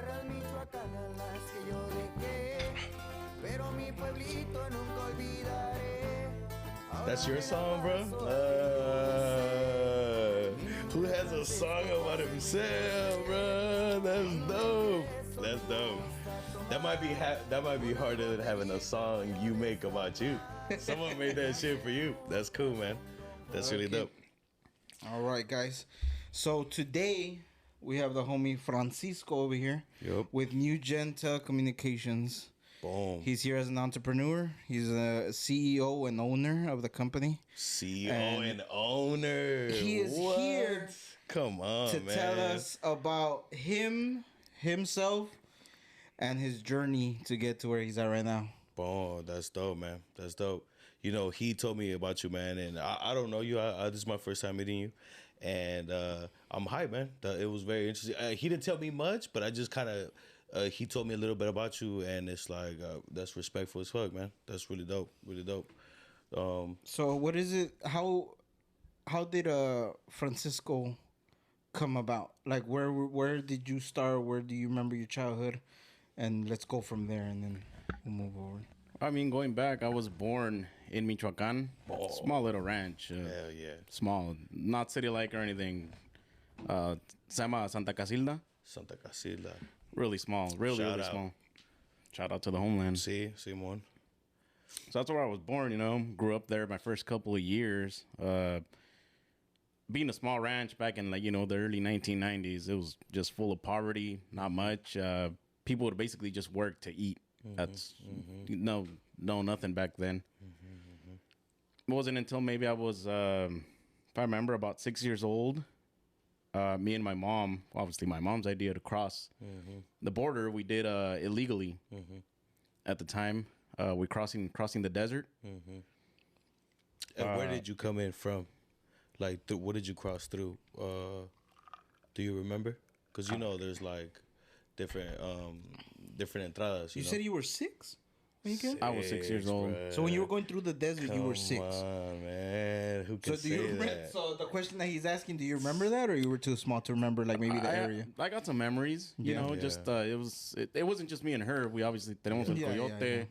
tierras michoacanas las que yo dejé, pero mi pueblito nunca olvidaré. That's your song, bro? Who has a song about himself, bro? That's dope. That's dope. That might be harder than having a song you make about you. Someone made that shit for you. That's cool, man. That's really dope. All right, guys. So today we have the homie Francisco over here with NewGen Telecommunications. Boom. He's here as an entrepreneur. He's a CEO and owner of the company. CEO and owner. He is here. Come on, to man. tell us about himself, and his journey to get to where he's at right now. Boom. That's dope, man. That's dope. You know, he told me about you, man, and I don't know you. This is my first time meeting you, and I'm hyped, man. It was very interesting. He didn't tell me much, but I just kind of he told me a little bit about you, and it's like that's respectful as fuck, man. That's really dope, really dope. So what is it? How did Francisco come about? Like where did you start? Where do you remember your childhood? And let's go from there, and then we'll move over. I mean, going back, I was born in Michoacan, small little ranch. Hell yeah. Small, not city-like or anything. Se llama Santa Casilda. Santa Casilda. Really small, really small. Shout out to the homeland. Simon. So that's where I was born, you know. Grew up there my first couple of years. Being a small ranch back in, like, you know, the early 1990s, it was just full of poverty, not much. People would basically just work to eat. That's nothing back then. It wasn't until maybe I was, if I remember, about 6 years old. Me and my mom, obviously my mom's idea to cross the border, we did illegally at the time. We crossing the desert. And where did you come in from? Like, what did you cross through? Do you remember? Because you know there's like different entradas. You said you were 6 when you came? I was 6 years old. Bruh. So when you were going through the desert, you were 6. Come on, man. Who can say that? So the question that he's asking, do you remember that, or you were too small to remember, like maybe the area? I got some memories. You know, just it wasn't just me and her. We obviously tenemos el coyote.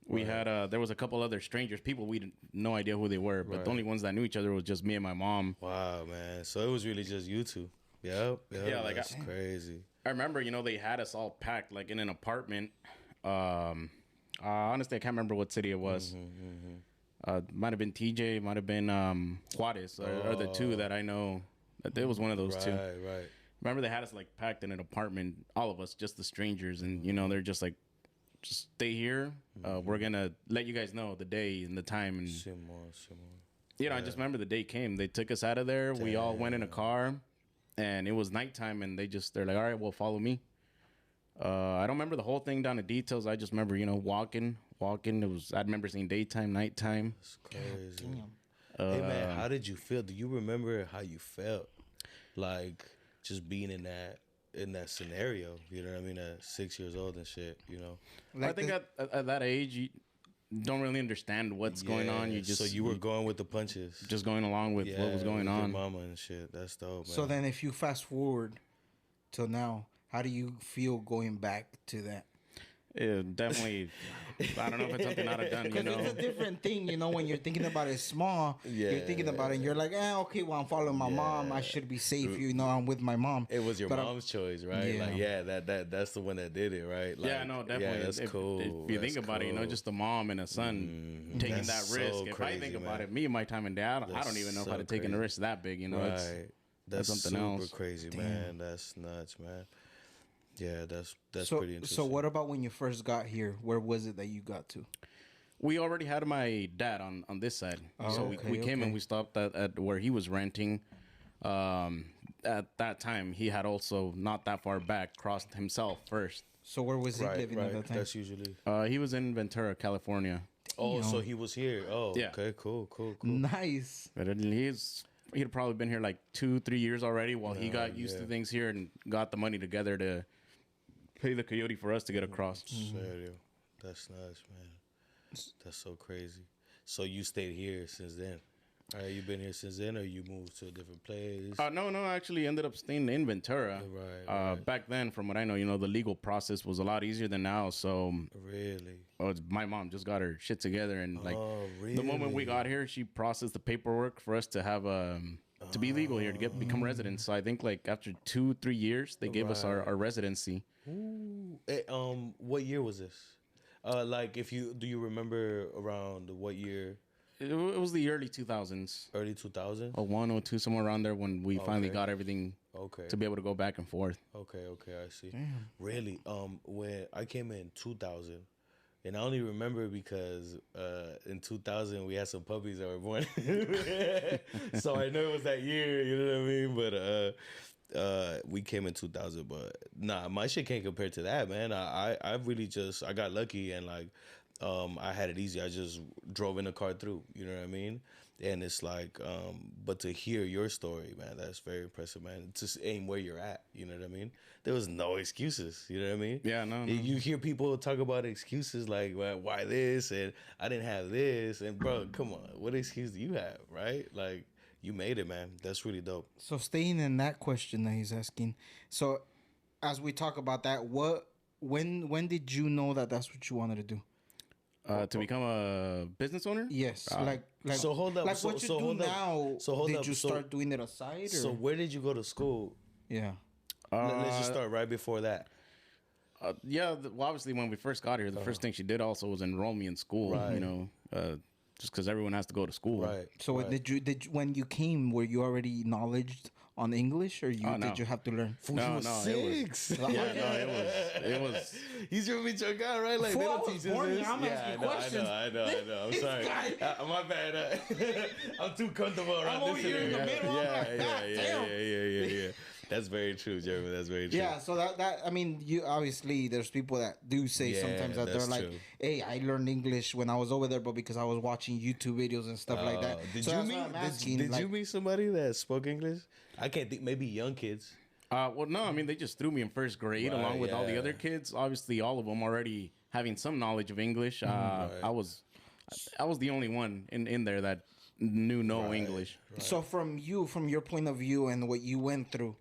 We had there was a couple other strangers, people we didn't no idea who they were, but the only ones that knew each other was just me and my mom. Wow, man. So it was really just you two. Yep. Yeah, like that's crazy. I remember, you know, they had us all packed like in an apartment. Honestly, I can't remember what city it was. Might have been TJ, might have been Juarez, or the two that I know. That it was one of those two. Right. Remember, they had us like packed in an apartment, all of us, just the strangers, and you know, they're just like, just stay here. We're gonna let you guys know the day and the time. And Simon. you know, I just remember the day came. They took us out of there. Damn. We all went in a car, and it was nighttime. And they're like, "All right, well, follow me." I don't remember the whole thing down to details. I just remember, you know, walking. It was. I remember seeing daytime, nighttime. It's crazy. Hey man, how did you feel? Do you remember how you felt? Like just being in that scenario, you know what I mean? At 6 years old and shit, you know. Like I think at that age, you don't really understand what's going on. You just so you were going with the punches, just going along with what was going on. Your mama and shit. That's dope, man. So then, if you fast forward till now, how do you feel going back to that? Yeah, definitely. I don't know if it's something I'd have done, you know. It's a different thing, you know, when you're thinking about it small, you're thinking about it and you're like, okay, well, I'm following my mom. I should be safe. You know, I'm with my mom. It was your mom's choice, right? Yeah. Like, that's the one that did it, right? Like, yeah, no, definitely. Yeah, that's cool. If you think about it, you know, just a mom and a son taking that risk. So if crazy, I think man. about it, me and my time and dad, I don't even know if I'd have taken a risk that big, you know. Right. That's something super else. crazy, man. That's nuts, man. Yeah, that's so, pretty interesting. So what about when you first got here? Where was it that you got to? We already had my dad on this side. So we came and we stopped at where he was renting. At that time, he had also, not that far back, crossed himself first. So where was he living at that time? That's usually... he was in Ventura, California. Oh, so he was here. Oh, yeah. Okay, cool. Nice. But he'd probably been here like 2-3 years already while he got used to things here and got the money together to pay the coyote for us to get across. Serio. That's nuts, man. That's so crazy. So you stayed here since then? You been here since then, or you moved to a different place? No, I actually ended up staying in Ventura. Right. Back then, from what I know, the legal process was a lot easier than now. So, Really? my mom just got her shit together, and like really? the moment we got here, she processed the paperwork for us to have to be legal here to become residents. So I think like after 2-3 years, they gave us our residency. Ooh. What year was this? Like, do you remember around what year? It was the early 2000s. Early 2000s? 01, 02, somewhere around there when we finally got everything to be able to go back and forth. Okay, I see. Damn. Really? When I came in 2000, and I only remember because in 2000 we had some puppies that were born. So I know it was that year, you know what I mean? But we came in 2000, but nah, my shit can't compare to that, man. I really I got lucky, and like I had it easy. I just drove in a car through, you know what I mean? And it's like, but to hear your story, man, that's very impressive, man. To aim where you're at, you know what I mean? There was no excuses, you know what I mean? Yeah, no. You hear people talk about excuses like, well, why this, and I didn't have this, and bro, come on, what excuse do you have, right? Like, you made it, man. That's really dope. So staying in that question that he's asking, so as we talk about that, when did you know that that's what you wanted to do? To become a business owner? Yes, like so hold up. like so, what you so do hold up. now. So hold did up. you So- start doing it aside? Or? So where did you go to school? Yeah. Let's just start right before that. Yeah, well, obviously when we first got here, the first thing she did also was enroll me in school. Right. Just because everyone has to go to school. Right. So right. did you when you came, were you already knowledged on English, or no. did you have to learn? Fool, No, you was no, six. Yeah, no, it was. He's your your guy, right? Like Fool, they I don't was teach us born this. here, I'm asking questions. I know. I'm sorry. My bad. I'm too comfortable around I'm over this. here in the middle, I'm like, God damn. Yeah. That's very true, Jeremy. That's very true. Yeah, so that I mean, you obviously there's people that do say Yeah, sometimes that they're that's like, true. "Hey, I learned English when I was over there, but because I was watching YouTube videos and stuff like that." Did So you that's meet? why I'm asking, Did like, you meet somebody that spoke English? I can't think. Maybe young kids. Well, no, I mean they just threw me in first grade Right, along with all the yeah. other kids. Obviously, all of them already having some knowledge of English. I was the only one in there that knew no English. So from your point of view and what you went through,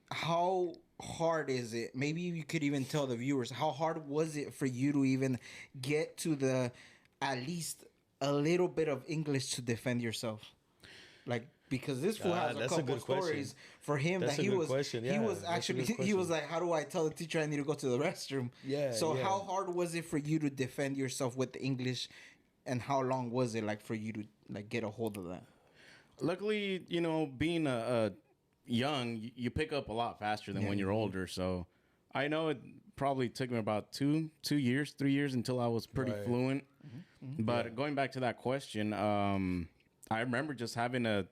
how hard is it? Maybe you could even tell the viewers, how hard was it for you to even get to the at least a little bit of English to defend yourself? Like, because this fool has a that's a couple good question. stories for him That's that a he good was question, he yeah. was That's a actually good he was question. like, how do I tell the teacher I need to go to the restroom? Yeah, So yeah. how hard was it for you to defend yourself with the English, and how long was it like for you to like get a hold of that? Luckily, being a young, you pick up a lot faster than when you're older. So I know it probably took me about 3 years until I was pretty Right. fluent. But going back to that question, I remember just having to,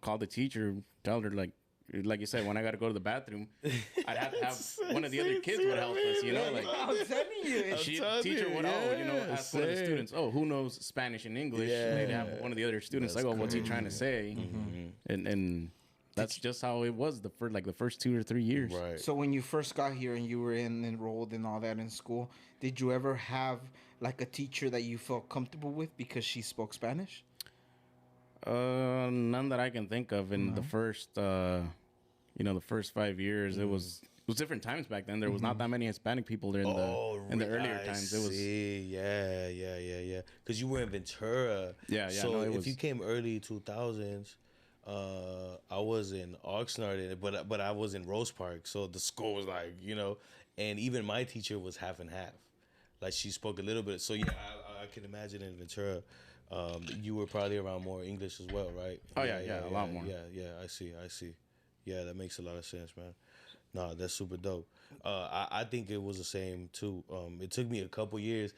call the teacher, tell her like you said, when I got to go to the bathroom, I'd have to have one of the other kids would help us, like. I'm telling you, Teacher would ask one of the students, who knows Spanish and English? Yeah. And they'd have one of the other students That's like, what's he trying to say? And that's just how it was the first 2 or 3 years. Right. So when you first got here and you were enrolled and all that in school, did you ever have like a teacher that you felt comfortable with because she spoke Spanish? None that I can think of in the first, the first 5 years. It was different times back then. There was not that many Hispanic people there in the earlier times. It was. Yeah. Because you were in Ventura. Yeah. So No, it if was. you came early 2000s, I was in Oxnard, but I was in Rose Park. So the school was like, and even my teacher was half and half. Like she spoke a little bit. So yeah, I can imagine in Ventura. You were probably around more English as well, right? Oh, yeah, a lot more. Yeah, I see. Yeah, that makes a lot of sense, man. No, that's super dope. I think it was the same too. It took me a couple years,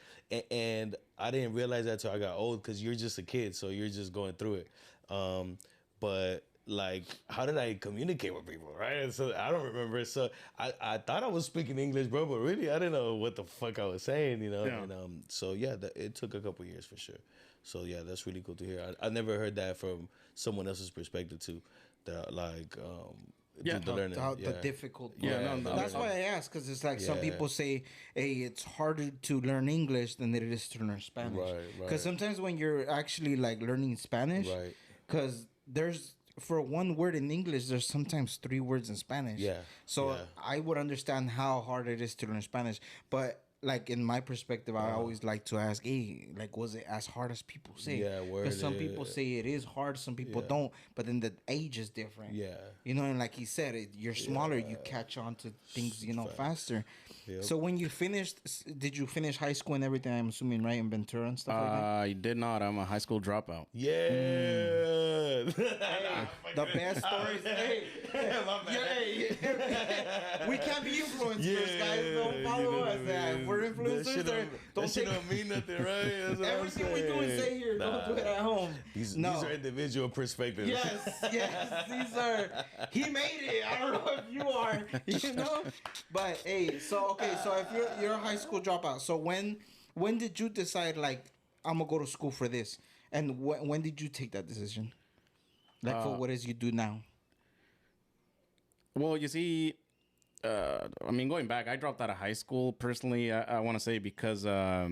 and I didn't realize that till I got old because you're just a kid, so you're just going through it. But like, how did I communicate with people, right? And so I don't remember. So I thought I was speaking English, bro, but really I didn't know what the fuck I was saying, Yeah. And so yeah, it took a couple years for sure. So yeah, that's really cool to hear. I never heard that from someone else's perspective too. That like Yeah, the learning. the difficult. Yeah, part. no, That's why I asked, because it's like some Yeah. people say, "Hey, it's harder to learn English than it is to learn Spanish." Right, Because right. sometimes when you're actually like learning Spanish, Right. because there's for one word in English, there's sometimes 3 words in Spanish. Yeah, So yeah. I would understand how hard it is to learn Spanish, but like in my perspective, I always like to ask, hey, like, was it as hard as people say? Yeah, word Because some people it. say it is hard, some people Yeah. don't, but then the age is different. Yeah. You know, and like he said, you're smaller, you catch on to things, faster. Yep. So when you finished, did you finish high school and everything? I'm assuming, right, in Ventura and stuff like that. I did not. I'm a high school dropout. Yeah. The best stories. Hey, we can't be influencers, guys. Don't follow us. If we're influencers, don't take don't mean nothing, right? That's what I'm everything we do and saying. say here. Don't do it at home. These No. are individual perspectives. Yes, these are. He made it. I don't know if you are, But hey, so if you're a high school dropout, so when did you decide like I'm gonna go to school for this, and when did you take that decision? Like for what is you do now? Well, you see, I mean, going back, I dropped out of high school personally. I want to say because I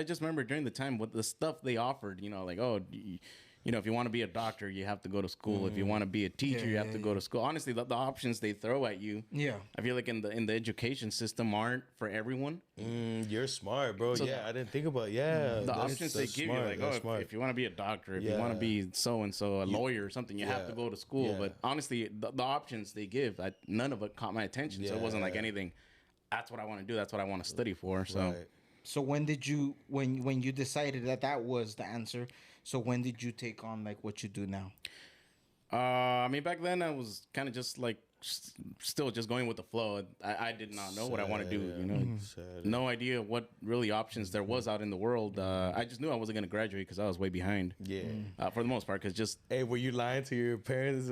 just remember during the time with the stuff they offered, like, oh, if you want to be a doctor, you have to go to school. If you want to be a teacher, you have to go to school. Honestly, the options they throw at you, I feel like in the education system aren't for everyone. You're smart, bro. So I didn't think about the options they give you, like, if you want to be a doctor, if you want to be so and so, a lawyer or something, you have to go to school. Yeah. But honestly, the options they give, none of it caught my attention. So it wasn't like anything. That's what I want to do. That's what I want to study for. So. Right. So when did you when you decided that was the answer? So when did you take on like what you do now? I mean, back then I was kind of just like still just going with the flow. I did not know what I want to do. No idea what really options there was out in the world. I just knew I wasn't gonna graduate because I was way behind. Yeah. For the most part, because just Hey, were you lying to your parents,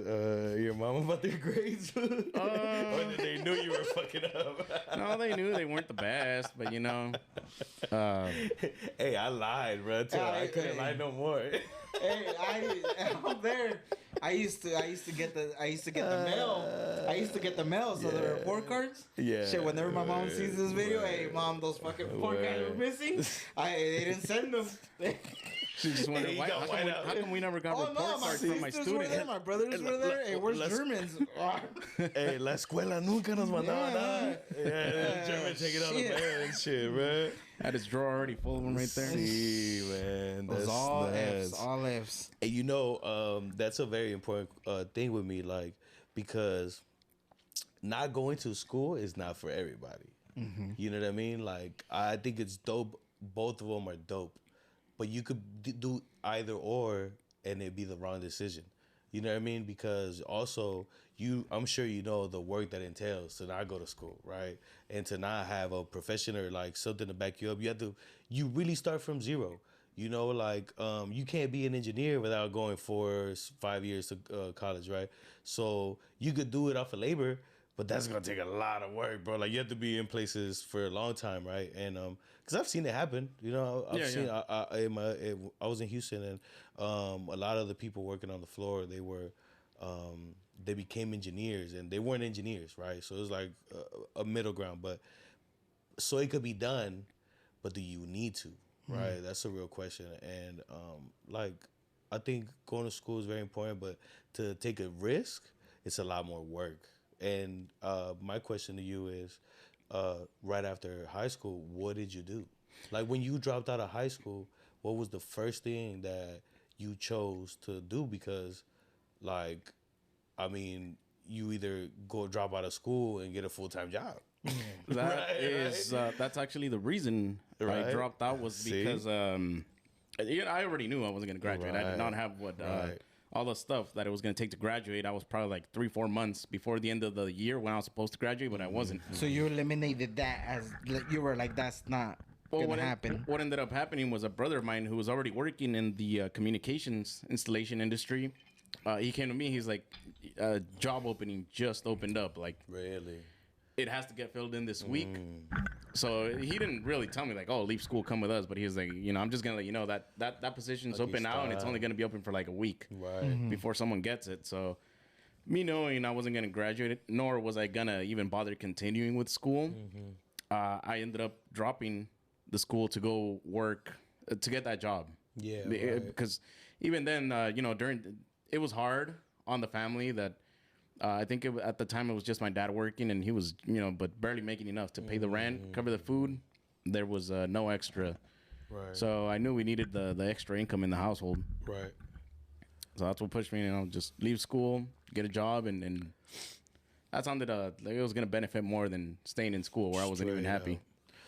your mom about their grades? Or did they knew you were fucking up? no, they knew they weren't the best, but Hey, I lied, bro. I couldn't lie no more. Hey, I'm there. I used to get the mail. I used to get the mail, so the report cards. Yeah. Shit, whenever my mom sees this video, hey mom, those fucking report cards were missing. They didn't send them. she just wondered Hey, why, you got how come we never got Oh report no, my cards from my sisters were there, students? my brothers were there. Hey, where's Germans? Hey, la escuela nunca nos mandaba nada. Yeah, German taking out the Shit. mail and shit, bro. I had this drawer already full of them right there. See, man. It was That's all nuts. F's, all F's. And that's a very important thing with me, like, because not going to school is not for everybody. You know what I mean? Like, I think it's dope. Both of them are dope, but you could do either or, and it'd be the wrong decision. You know what I mean? Because also, I'm sure you know the work that entails to not go to school, right? And to not have a profession or like something to back you up. You really start from zero. You can't be an engineer without going 4 or 5 years to college, right? So you could do it off of labor, but that's gonna take a lot of work, bro. Like you have to be in places for a long time, right? And because I've seen it happen, I've seen. I was in Houston, and a lot of the people working on the floor, they became engineers, and they weren't engineers, right? So it was like a middle ground, but so it could be done, but do you need to? Right, that's a real question, and I think going to school is very important, but to take a risk, it's a lot more work. And my question to you is, right after high school, what did you do? Like when you dropped out of high school, what was the first thing that you chose to do? Because, you either go drop out of school and get a full-time job. That's actually the reason I dropped out was because I already knew I wasn't going to graduate. I did not have all the stuff that it was going to take to graduate. I was probably like 3-4 months before the end of the year when I was supposed to graduate, but I wasn't. So you eliminated that as you were like, that's not gonna happen. What ended up happening was a brother of mine who was already working in the communications installation industry. He came to me. He's like, job opening just opened up. Like, Really? it has to get filled in this week. So he didn't really tell me like, oh, leave school, come with us. But he was like, I'm just going to let you know that position's open now, and it's only going to be open for like a week Right. before someone gets it. So me knowing I wasn't gonna graduate, nor was I gonna even bother continuing with school, I ended up dropping the school to go work to get that job. Yeah, right. Because even then, it was hard on the family that. I think at the time it was just my dad working, and he was, but barely making enough to pay the rent, cover the food. There was no extra. Right. So I knew we needed the extra income in the household. Right. So that's what pushed me, just leave school, get a job, and that sounded like it was going to benefit more than staying in school where I wasn't even happy.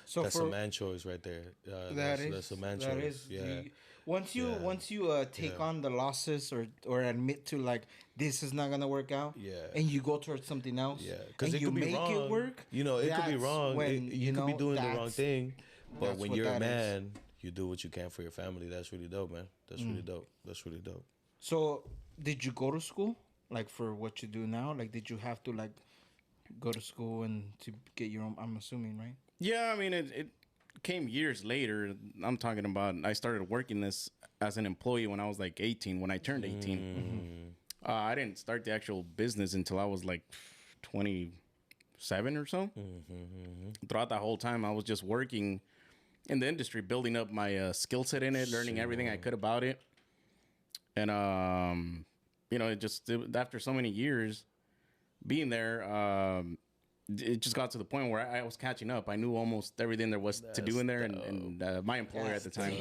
So that's a man choice right there. That's a man choice. Yeah. Once you take on the losses or admit to like this is not gonna work out, and you go towards something else, because and it could be wrong. It work. It could be wrong. When, you could be doing the wrong thing, but when you're a man, is. you do what you can for your family. That's really dope, man. That's really dope. That's really dope. So, did you go to school like for what you do now? Like, did you have to like go to school and to get your own? I'm assuming, right? Yeah, I mean it came years later. I'm talking about I started working this as an employee when I was like 18. When I turned 18, I didn't start the actual business until I was like 27 or so. Throughout that whole time, I was just working in the industry, building up my skill set in it, learning everything I could about it. And after so many years being there, it just got to the point where I was catching up. I knew almost everything there was to do in there, and my employer at the time,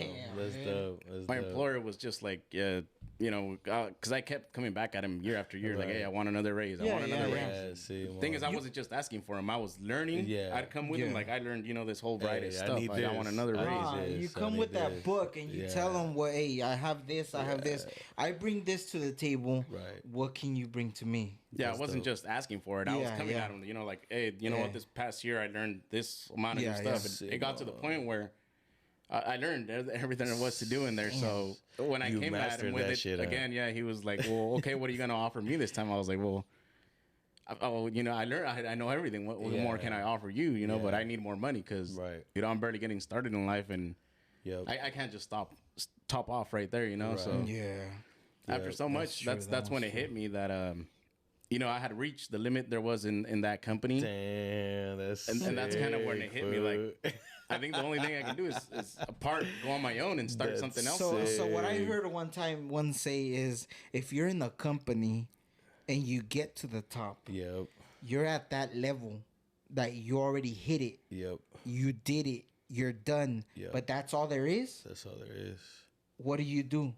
my employer was just like, because I kept coming back at him year after year, like, hey, I want another raise. I want another raise. Thing is, I wasn't just asking for him. I was learning. I'd come with him. Like, I learned, this whole variety of stuff. I want another raise. You come with that book and you tell them, well, hey, I have this, I have this. I bring this to the table. Right. What can you bring to me? Yeah, I wasn't just asking for it. I was coming at him, like, hey, know what? This past year, I learned this amount of new stuff. It got to the point where I learned everything there was to do in there. So when I came at him with it again, he was like, well, okay, what are you going to offer me this time? I was like, well, I learned, I know everything. What more can I offer you, but I need more money because, I'm barely getting started in life. And I can't just top off right there, So after so much, that's when it hit me that, I had reached the limit there was in that company. Damn, and that's kind of when it hit me. Like, I think the only thing I can do is go on my own and start something else. So what I heard one say is, if you're in a company and you get to the top, you're at that level that you already hit it. You did it. You're done. But that's all there is? That's all there is. What do you do?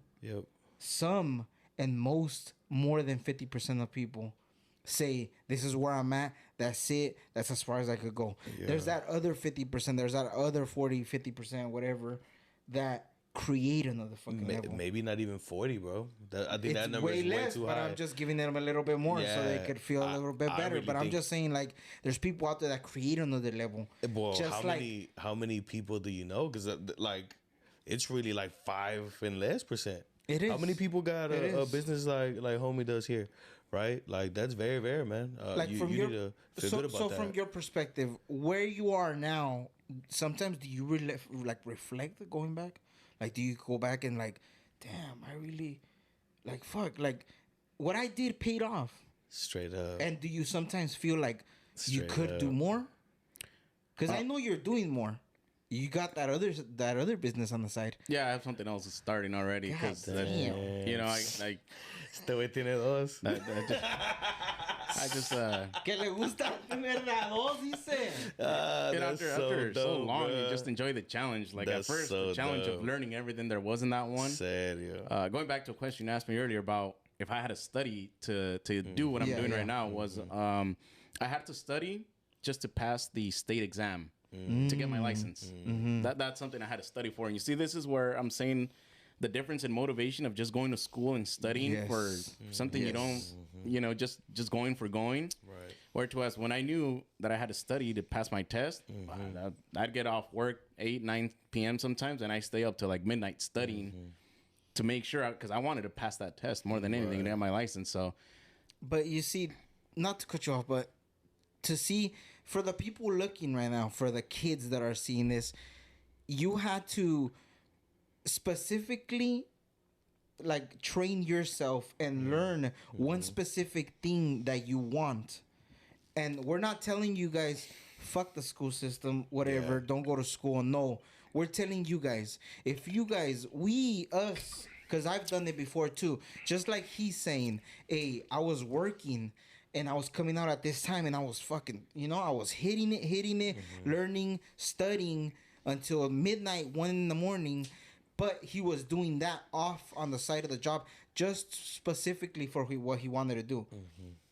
Some and most, more than 50% of people say, this is where I'm at. That's it. That's as far as I could go. There's that other 50%. There's that other 40, 50%, whatever, that create another fucking level. Maybe not even 40, bro. I think that number is way too high. But I'm just giving them a little bit more so they could feel a little bit better. Really, but I'm just saying, like, there's people out there that create another level. Well, how many people do you know? Because, like, it's really like 5 and less %. It is. How many people got a business like homie does here? Right, like that's very rare, man. Like you need to feel good about that. So from your perspective, where you are now, sometimes do you really reflect going back? Like, do you go back and like, damn, I really, like, fuck, like, what I did paid off. Straight up. And do you sometimes feel like you could do more? Because I know you're doing more. You got that other business on the side. Yeah, I have something else starting already. Because I Este güey tiene dos. I just que le gusta tener la dos, dice. After so long, you just enjoy the challenge. Like, at first, the challenge of learning everything there was in that one. Serio. Going back to a question you asked me earlier about if I had to study to do what I'm doing right now was I had to study just to pass the state exam to get my license. That's something I had to study for. And you see, this is where I'm saying the difference in motivation of just going to school and studying for something you don't, just going for going. Right. Whereas when I knew that I had to study to pass my test, I'd get off work 8, 9 p.m. sometimes, and I stay up till like midnight studying to make sure, because I wanted to pass that test more than anything to get my license. So, but you see, not to cut you off, but to see, for the people looking right now, for the kids that are seeing this, you had to specifically like train yourself and learn one specific thing that you want. And we're not telling you guys, fuck the school system, whatever, Yeah. don't go to school. No, we're telling you guys, if you guys, us, because I've done it before too. Just like he's saying, hey, I was working and I was coming out at this time and I was fucking, I was hitting it, learning, studying until midnight, 1 in the morning. But he was doing that off on the side of the job just specifically for what he wanted to do.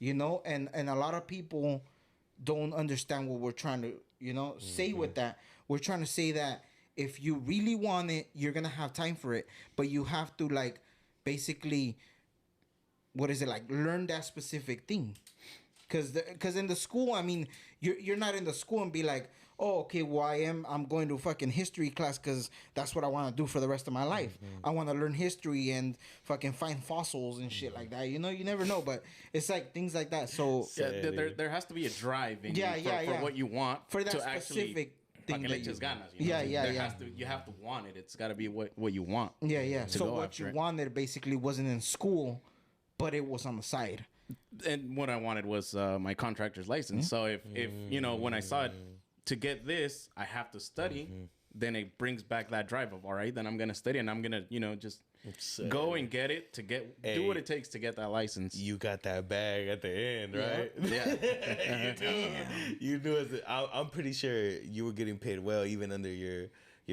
And a lot of people don't understand what we're trying to, say with that. We're trying to say that if you really want it, you're going to have time for it. But you have to, like, basically, what is it, like, learn that specific thing. Because in the school, I mean, you're not in the school and be like, oh, okay, well, I'm going to fucking history class because that's what I want to do for the rest of my life. I want to learn history and fucking find fossils and shit like that. You never know, but it's like things like that. So Yeah, there has to be a drive in you for what you want for that to specific thing. That you, you have to want it. It's got to be what you want. Yeah. So what you wanted basically wasn't in school, but it was on the side. And what I wanted was my contractor's license. So if when I saw it, to get this, I have to study. Then it brings back that drive of, all right, then I'm gonna study and I'm gonna just go and get it do what it takes to get that license. You got that bag at the end, right? Yeah. You knew. I'm pretty sure you were getting paid well, even under your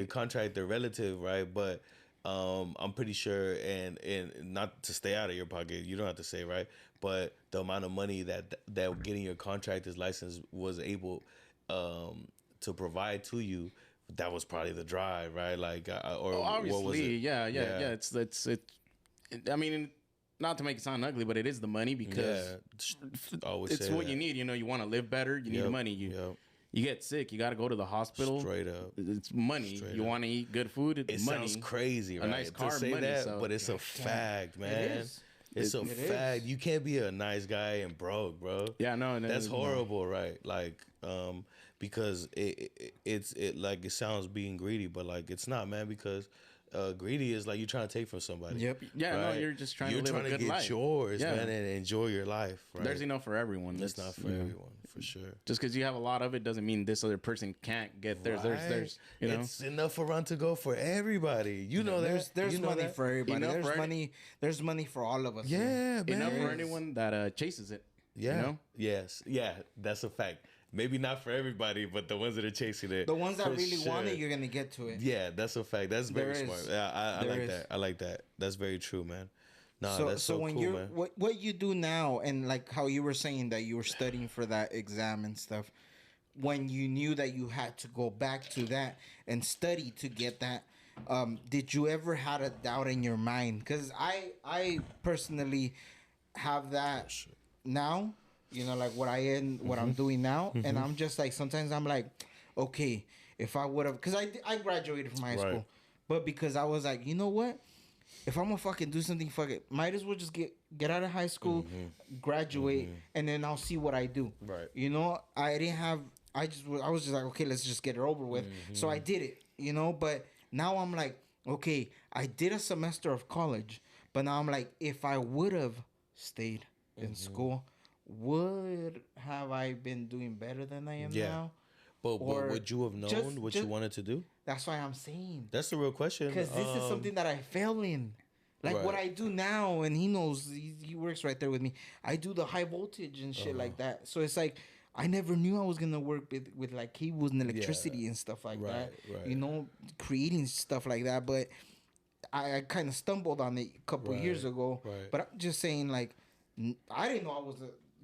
contractor relative, right? But I'm pretty sure, and not to stay out of your pocket, you don't have to say, right? But the amount of money that getting your contractor's license was able to provide to you, that was probably the drive, right? Like, or obviously, what was it? Yeah. It's I mean, not to make it sound ugly, but it is the money because it's what you need. You want to live better. You need money. You get sick, you got to go to the hospital. Straight up, it's money. You want to eat good food. It's money. Sounds crazy, right? A nice car, to say money, that, but it's a fact, man. It is. It's a fact. You can't be a nice guy and broke, bro. Yeah, no, that's horrible, right? Like, because it's like it sounds being greedy, but like it's not, man. Because greedy is like you're trying to take from somebody. Yep. Yeah, right? no, you're just trying to live a good get life. Yours, man, and enjoy your life. Right? There's enough for everyone. That's not for everyone, for sure. Just because you have a lot of it doesn't mean this other person can't get theirs. Right. There's it's enough around to go for everybody. There's money for everybody. Enough There's money for all of us. Yeah, man. Enough for anyone that chases it. Yeah. Yes. Yeah. That's a fact. Maybe not for everybody, but the ones that are chasing it. The ones that really want it, you're gonna get to it. Yeah, that's a fact. That's very smart. Yeah, I like that. I like that. That's very true, man. No, that's so when cool, you're man. what you do now, and like how you were saying that you were studying for that exam and stuff, when you knew that you had to go back to that and study to get that, did you ever had a doubt in your mind? Because I personally have that now. Like what I'm doing now, and I'm just like sometimes I'm like, okay, if I would have, because I graduated from high school, but because I was like, you know what, if I'm gonna fucking do something, fuck it, might as well just get out of high school, graduate, and then I'll see what I do. Right. I didn't have. I was just like, okay, let's just get it over with. So I did it. But now I'm like, okay, I did a semester of college, but now I'm like, if I would have stayed in school, would have I been doing better than I am now? But would you have known what you wanted to do? That's why I'm saying. That's the real question. Because this is something that I fail in. Like what I do now, and he knows, he works right there with me. I do the high voltage and shit like that. So it's like, I never knew I was going to work with like cables and electricity and stuff like that. Right. Creating stuff like that. But I kind of stumbled on it a couple years ago. Right. But I'm just saying, like, I didn't know I was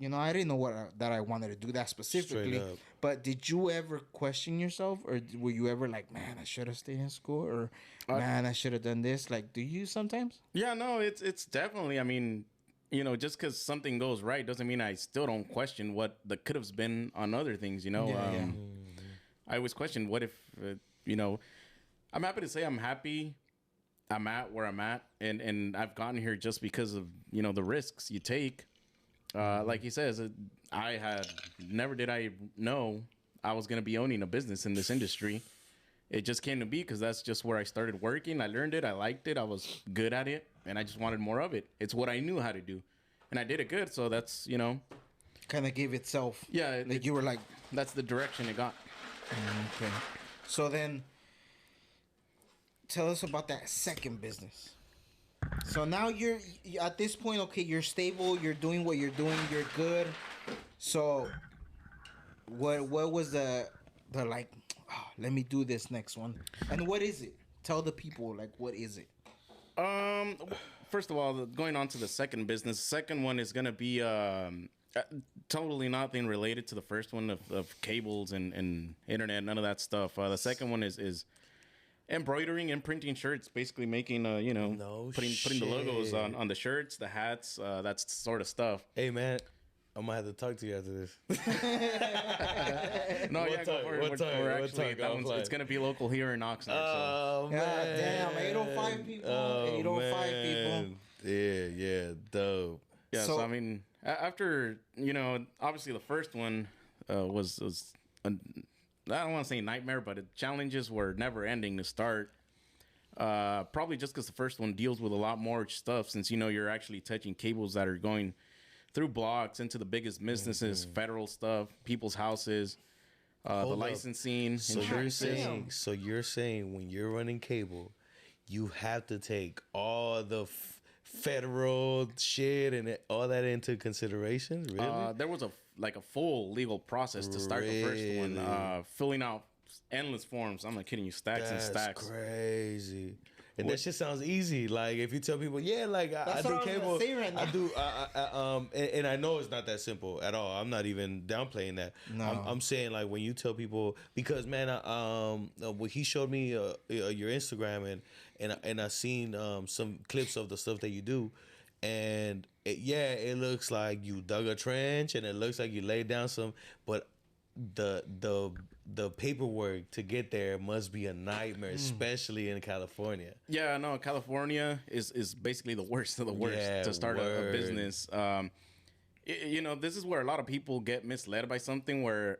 I didn't know that I wanted to do that specifically. But did you ever question yourself, or were you ever like, man, I should have stayed in school, or man, I should have done this? Like, do you sometimes? Yeah, no, it's definitely. I mean, just because something goes right doesn't mean I still don't question what the could have been on other things. I always question what if I'm happy to say I'm happy. I'm at where I'm at, and I've gotten here just because of the risks you take. Like he says, never did I know I was going to be owning a business in this industry. It just came to be because that's just where I started working. I learned it. I liked it. I was good at it. and I just wanted more of it. It's what I knew how to do, and I did it good. So that's Kind of gave itself. yeah. Like you were like, That's the direction it got. okay. So then, tell us about that second business. So now you're at this point. Okay, you're stable. You're doing what you're doing. You're good. So, what was the like? Oh, let me do this next one. And what is it? Tell the people like what is it? First of all, going on to the second business. Second one is gonna be totally nothing related to the first one of cables and internet, none of that stuff. The second one is embroidering and printing shirts, basically making putting the logos on the shirts, the hats, that sort of stuff. Hey, man, I'm gonna have to talk to you after this. No, What yeah, time? go for it. What We're time? What actually, time? that I'm one's, flying. it's gonna be local here in Oxnard. Oh, God man. damn, 805 people. 805 people. man. Yeah, dope. Yeah, So- so I mean, after obviously the first one was I don't want to say nightmare, but challenges were never ending to start. Probably just because the first one deals with a lot more stuff, since you're actually touching cables that are going through blocks into the biggest businesses, federal stuff, people's houses, the Hold up. licensing, So insurances. you're saying when you're running cable, you have to take all the federal shit and all that into consideration? Really? There was a full legal process to start the first one, Really? filling out endless forms. I'm not kidding you, stacks and That's stacks. crazy. And that shit sounds easy. Like if you tell people, yeah, like I That's do what I was gonna cable, say right I now. do, and I know it's not that simple at all. I'm not even downplaying that. No. I'm saying like when you tell people, because man, when he showed me your Instagram and I seen some clips of the stuff that you do, and it looks like you dug a trench and it looks like you laid down some, but the paperwork to get there must be a nightmare, especially in California. Yeah, no, California is basically the worst of the worst Yeah, to start a word. business. This is where a lot of people get misled by something where,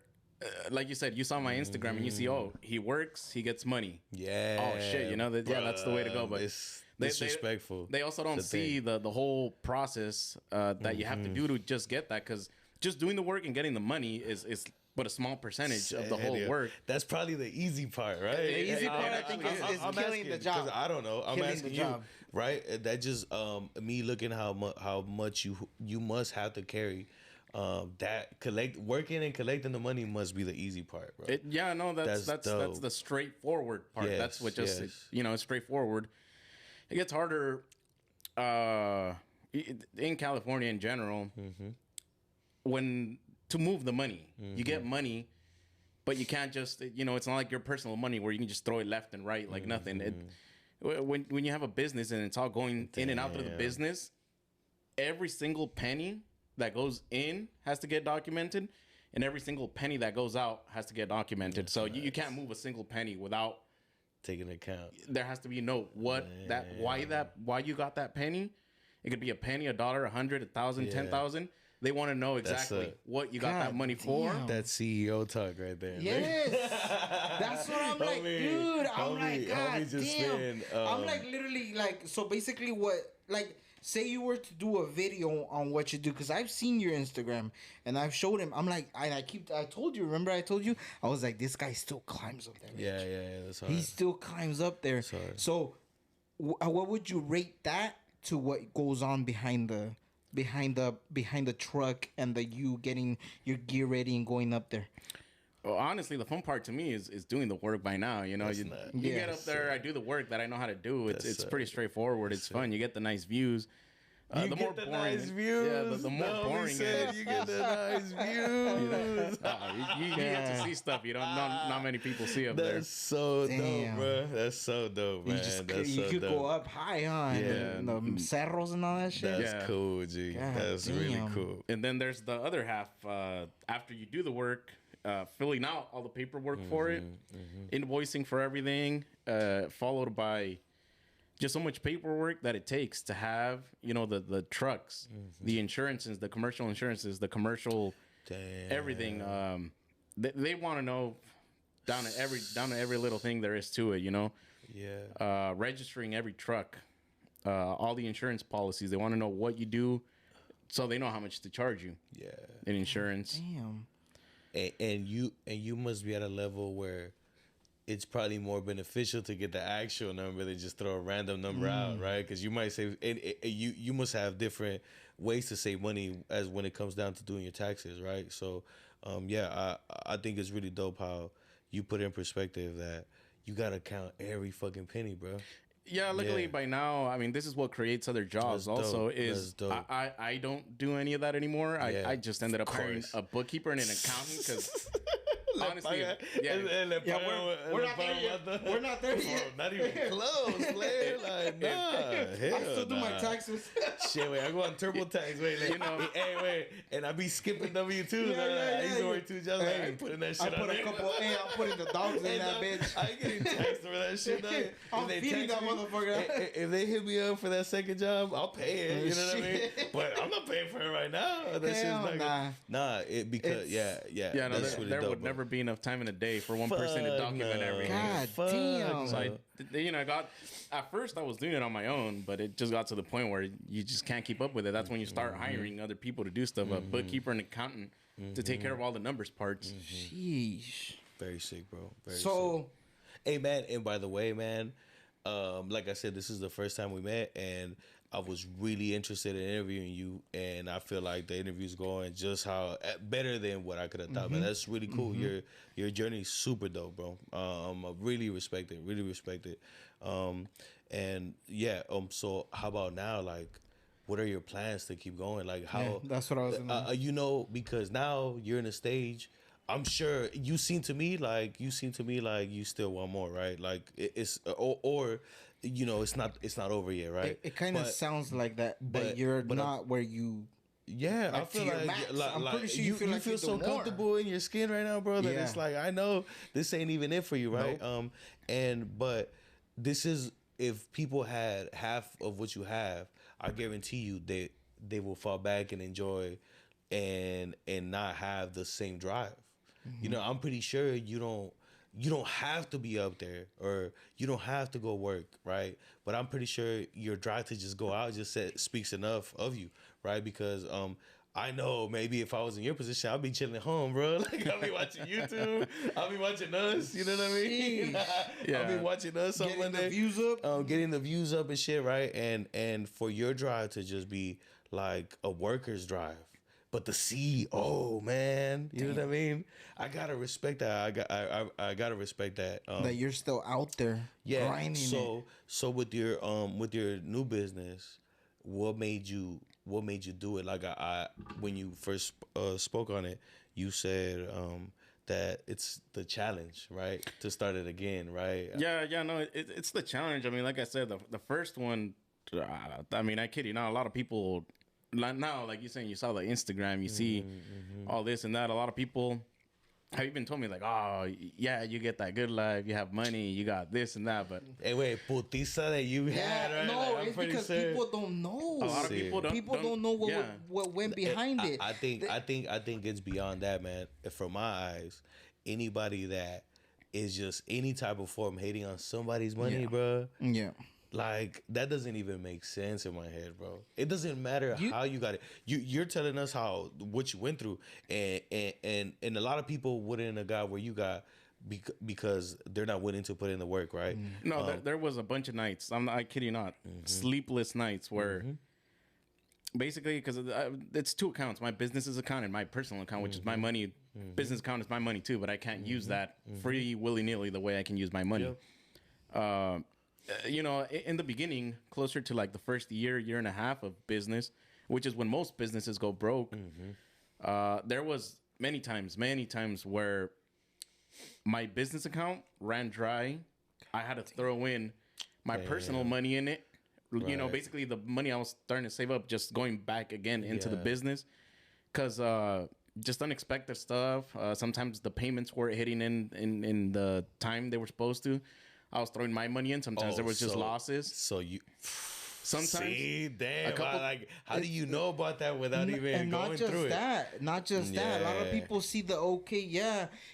like you said, you saw my Instagram and you see, oh, he works, he gets money. Yeah. Oh, shit, that's the way to go. But it's they- disrespectful. They also don't the see the whole process that you have to do to just get that, because just doing the work and getting the money is but a small percentage of the whole Yeah. work. That's probably the easy part, right? The easy part, I think, is I'm killing asking, the job. 'cause I don't know. I'm Killing asking the you, job. right? That just me looking how much you must have to carry. Working and collecting the money must be the easy part, bro. That's That's that's dope. the straightforward part. Yes, That's what just yes. it's straightforward. It gets harder in California in general when to move the money. You get money, but you can't just it's not like your personal money where you can just throw it left and right like nothing. When you have a business and it's all going in and out of the Damn. business, every single penny that goes in has to get documented, and every single penny that goes out has to get documented. So you can't move a single penny without Taking account. there has to be a note why you got that penny. It could be a penny, $1, 100, 1,000, 10,000. They want to know exactly what you got that God money for. damn. That CEO talk right there. man. Yes, that's what I'm like, Homie, dude. I'm homie, like, God homie just damn. spent, I'm like literally like, so basically, what like. Say you were to do a video on what you do, because I've seen your Instagram and I've showed him. I'm like, and I told you, remember I told you? I was like, this guy still climbs up there. Yeah, that's hard. He still climbs up there. hard. So, what would you rate that to what goes on behind the truck and you getting your gear ready and going up there? Well, honestly, the fun part to me is doing the work by now. You That's you not- get Yes. up there, I do the work that I know how to do. It's That's pretty straightforward. It's fun. You get the nice views. You get the nice views. Yeah, the more No, we boring it said is. you get the nice views. You get to see stuff not many people see up there. That's so Damn. dope, bro. That's so dope, man. That's You so could dope. go up high, huh? Yeah. And the cerros and all that shit. That's Yeah. cool, G. God That's really damn. cool. And then there's the other half. After you do the work, filling out all the paperwork for it, invoicing for everything, followed by just so much paperwork that it takes to have, the trucks, the insurances, the commercial insurances, the commercial Damn. everything. They want to know down to every little thing there is to it. Yeah. Registering every truck. all the insurance policies. They want to know what you do, so they know how much to charge you. Yeah. In insurance. Damn. And you must be at a level where it's probably more beneficial to get the actual number than just throw a random number out, right? Because you might save, and you must have different ways to save money as when it comes down to doing your taxes, right? So, I think it's really dope how you put in perspective that you gotta count every fucking penny, bro. Yeah, luckily by now, I mean, this is what creates other jobs. That's also, dope. is That's dope. I don't do any of that anymore. Yeah, I just ended up hiring course. a bookkeeper and an accountant because honestly, Yeah, we're not there yet. We're not there yet. Not even close, player. Like, nah, hell I still do my nah. taxes. Shit, wait, I go on TurboTax. Wait, like, You know. hey, wait, and I be skipping W2s. Yeah, I used to yeah. work 2 jobs. Like, I ain't putting that I shit on put a there. couple. Hey, I'm putting the dogs in Hey, that dog, bitch. I ain't getting taxed for that shit. Dog. I'm If they feeding tax that me- motherfucker. If they hit me up for that second job, I'll pay it. You know what I mean? Shit. But I'm not paying for it right now. That shit's Hell not nah. Nah, because It's- yeah, no, that's there, really there dope, would bro. never be enough time in a day for one person to Fuck document no. everything. God Fuck damn. So no. I got at first I was doing it on my own, but it just got to the point where you just can't keep up with it. That's when you start hiring other people to do stuff, a bookkeeper and accountant to take care of all the numbers parts. Sheesh. Very sick, bro. Very sick. So, Hey, man, and by the way, man, like I said, this is the first time we met, and I was really interested in interviewing you, and I feel like the interview's going just how better than what I could have thought, man. That's really cool. Your journey's super dope, bro. I really respect it. Really respect it. And yeah, so how about now? Like, what are your plans to keep going? Like, how? Yeah, that's what I was gonna- You know, because now you're in a stage. I'm sure you seem to me like you still want more, right? Like it's or you know, it's not over yet, right? it kind of But- sounds like that, but but- you're but not where you. Yeah, I Like, to feel your like, max. like, I'm pretty sure you feel like you do so more. comfortable in your skin right now, bro. That Yeah. it's like I know this ain't even it for you, right? But this is if people had half of what you have, I guarantee you they will fall back and enjoy and not have the same drive. You know, I'm pretty sure you don't have to be up there or you don't have to go work, right? But I'm pretty sure your drive to just go out speaks enough of you, right? Because I know maybe if I was in your position, I'd be chilling at home, bro. Like I'll be watching YouTube, I'll be watching us. You know what I mean? I'll be watching us on Getting the Monday, views up. getting the views up and shit, right? And for your drive to just be like a worker's drive. But the sea, oh man, you know what I mean? I gotta respect that. I gotta respect that. That you're still out there grinding it. So with your new business, what made you do it? Like I when you first spoke on it, you said that it's the challenge, right? To start it again, right? Yeah, no, it's the challenge. I mean, like I said, the first one, I mean, I kid you not, a lot of people, now, like you're saying, you saw the Instagram, you see all this and that. A lot of people have even told me, like, oh, yeah, you get that good life, you have money, you got this and that. But Hey, wait, putiza that you had, right? No, Like, I'm it's pretty because sure- people don't know. a lot of people don't know what yeah. what went behind it. I think it's beyond that, man. From my eyes, anybody that is just any type of form hating on somebody's money, Yeah. bro. Yeah. Like that doesn't even make sense in my head, bro. It doesn't matter how you got it. You're telling us what you went through, and a lot of people wouldn't have got where you got because they're not willing to put in the work, right? no, there was a bunch of nights. I kid you not, sleepless nights where basically, because it's two accounts: my business's account and my personal account, which is my money. Business account is my money too, but I can't use that free willy nilly the way I can use my money. You know, in the beginning, closer to like the first year and a half of business, which is when most businesses go broke, there was many times where my business account ran dry. I had to throw in my personal money in it. You know, Right. basically the money I was starting to save up, just going back again into the Yeah. business. Because just unexpected stuff. Sometimes the payments weren't hitting in the time they were supposed to. I was throwing my money in. Sometimes there was just losses. So you Sometimes see, damn. couple- Like, how do you know about that without even And going not just through it? that, not just that. A lot of Yeah. people see the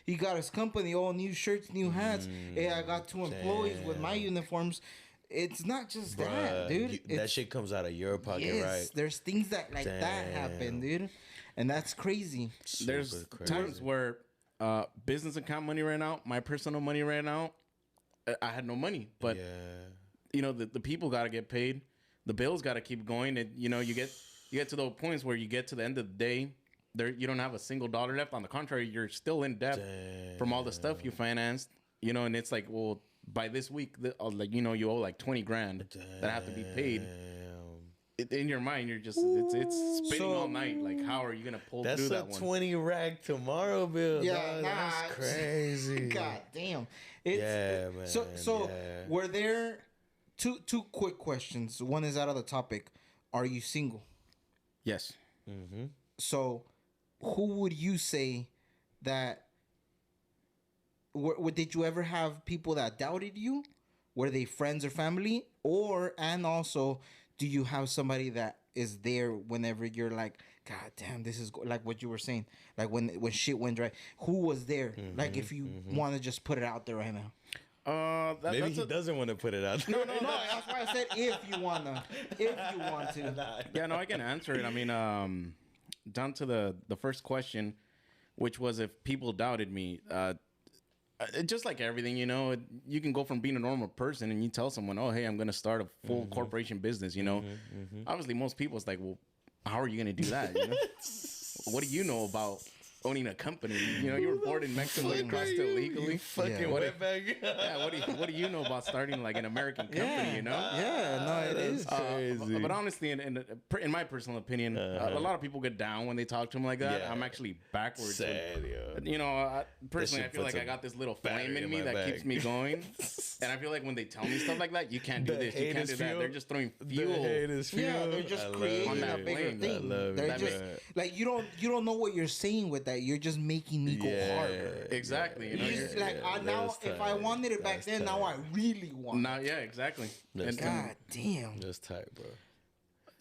he got his company, all new shirts, new hats. Hey, I got 2 employees with my uniforms. it's not just that, Bruh, dude. that It's- shit comes out of your pocket, yes, right? there's things that like that happen, dude, and that's crazy. There's Super crazy. times where business account money ran out, my personal money ran out. I had no money, but Yeah. you know the people got to get paid, the bills got to keep going, and you know you get to those points where you get to the end of the day, there you don't have a single dollar left. On the contrary, you're still in debt from all the stuff you financed, you know, and it's like, well, by this week, like you know, you owe like 20 grand that have to be paid. In your mind, you're just it's spinning all night. Like, how are you gonna pull That's through a that one? 20 rack tomorrow bill. Yeah, dog. nah, That's crazy. God damn. It's, Yeah, man, So yeah. were there two quick questions? One is out of the topic. Are you single? Yes. So, who would you say that? Did you ever have people that doubted you? Were they friends or family? And also, do you have somebody that is there whenever you're like, God damn, this is like what you were saying, like when shit went dry? Who was there? Like, if you want to just put it out there right now. Maybe that's he doesn't want to put it out there. No, that's why I said if you want to. Yeah, no, I can answer it. I mean, down to the first question, which was if people doubted me. Just like everything, you know, you can go from being a normal person and you tell someone, oh, hey, I'm going to start a full corporation business, you know. Obviously, most people, it's like, well, how are you going to do that? You know? What do you know about owning a company? You know, you were born in Mexico, you crossed it legally. Fucking What wetbag. Yeah, what do you know about starting like an American company, you know? Yeah, no, it is. Crazy. But honestly, in my personal opinion, a lot of people get down when they talk to him like that. Yeah. I'm actually backwards. Sad, yo. You know, personally, I shit feel puts like I a got this little battery flame in in me my that bag. keeps me going. And I feel like when they tell me stuff like that, you can't do The this, you hate can't is do that. fuel. They're just throwing The fuel. hate is fuel. Yeah, they're just I love creating On a that it. bigger flame. I thing. love They're it. just like you don't know what you're saying with that. You're just making me go Yeah. harder. Exactly. You know, You you're- just, like now, that's if I tight. wanted it back That's then, now I tight. really want. now, yeah, exactly. That's And- God damn. That's tight, bro.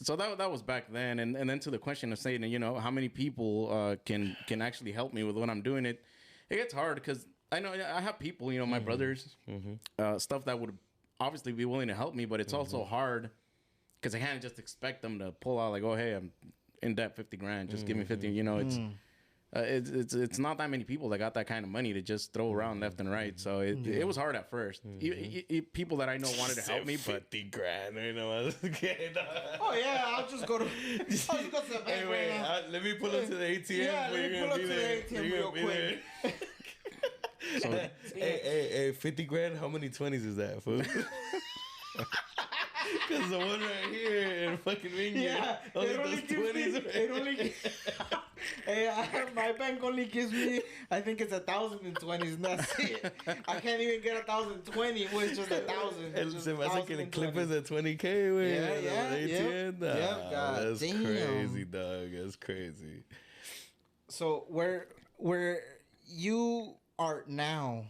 So that was back then, and then to the question of saying, you know, how many people can actually help me with what I'm doing, it gets hard because I know I have people, you know, my brothers, stuff that would obviously be willing to help me, but it's also hard because I can't just expect them to pull out like, oh, hey, I'm in debt 50 grand, just give me 50. You know, it's not that many people that got that kind of money to just throw around left and right. So it was hard at first. People that I know wanted to help me, but 50 grand, you know, I was kidding. Oh yeah, I'll just go to the bank Hey, right wait, now. let me pull up to the ATM. Yeah, but let me you're pull gonna up be to the there. ATM You're real gonna be quick. there. Hey, 50 grand, how many 20s is that, fool? Because the one right here in fucking Ringgit, Yeah, only it only does gives me. 20s. It only. Hey, my bank only gives me. I think it's 1,020s. That's it. I can't even get 1,020. It was just 1,000. El se me hace que le clipes de 20K, güey. Yeah, ATM. Nah, yep, God that's damn. crazy, dog. That's crazy. So where you are now,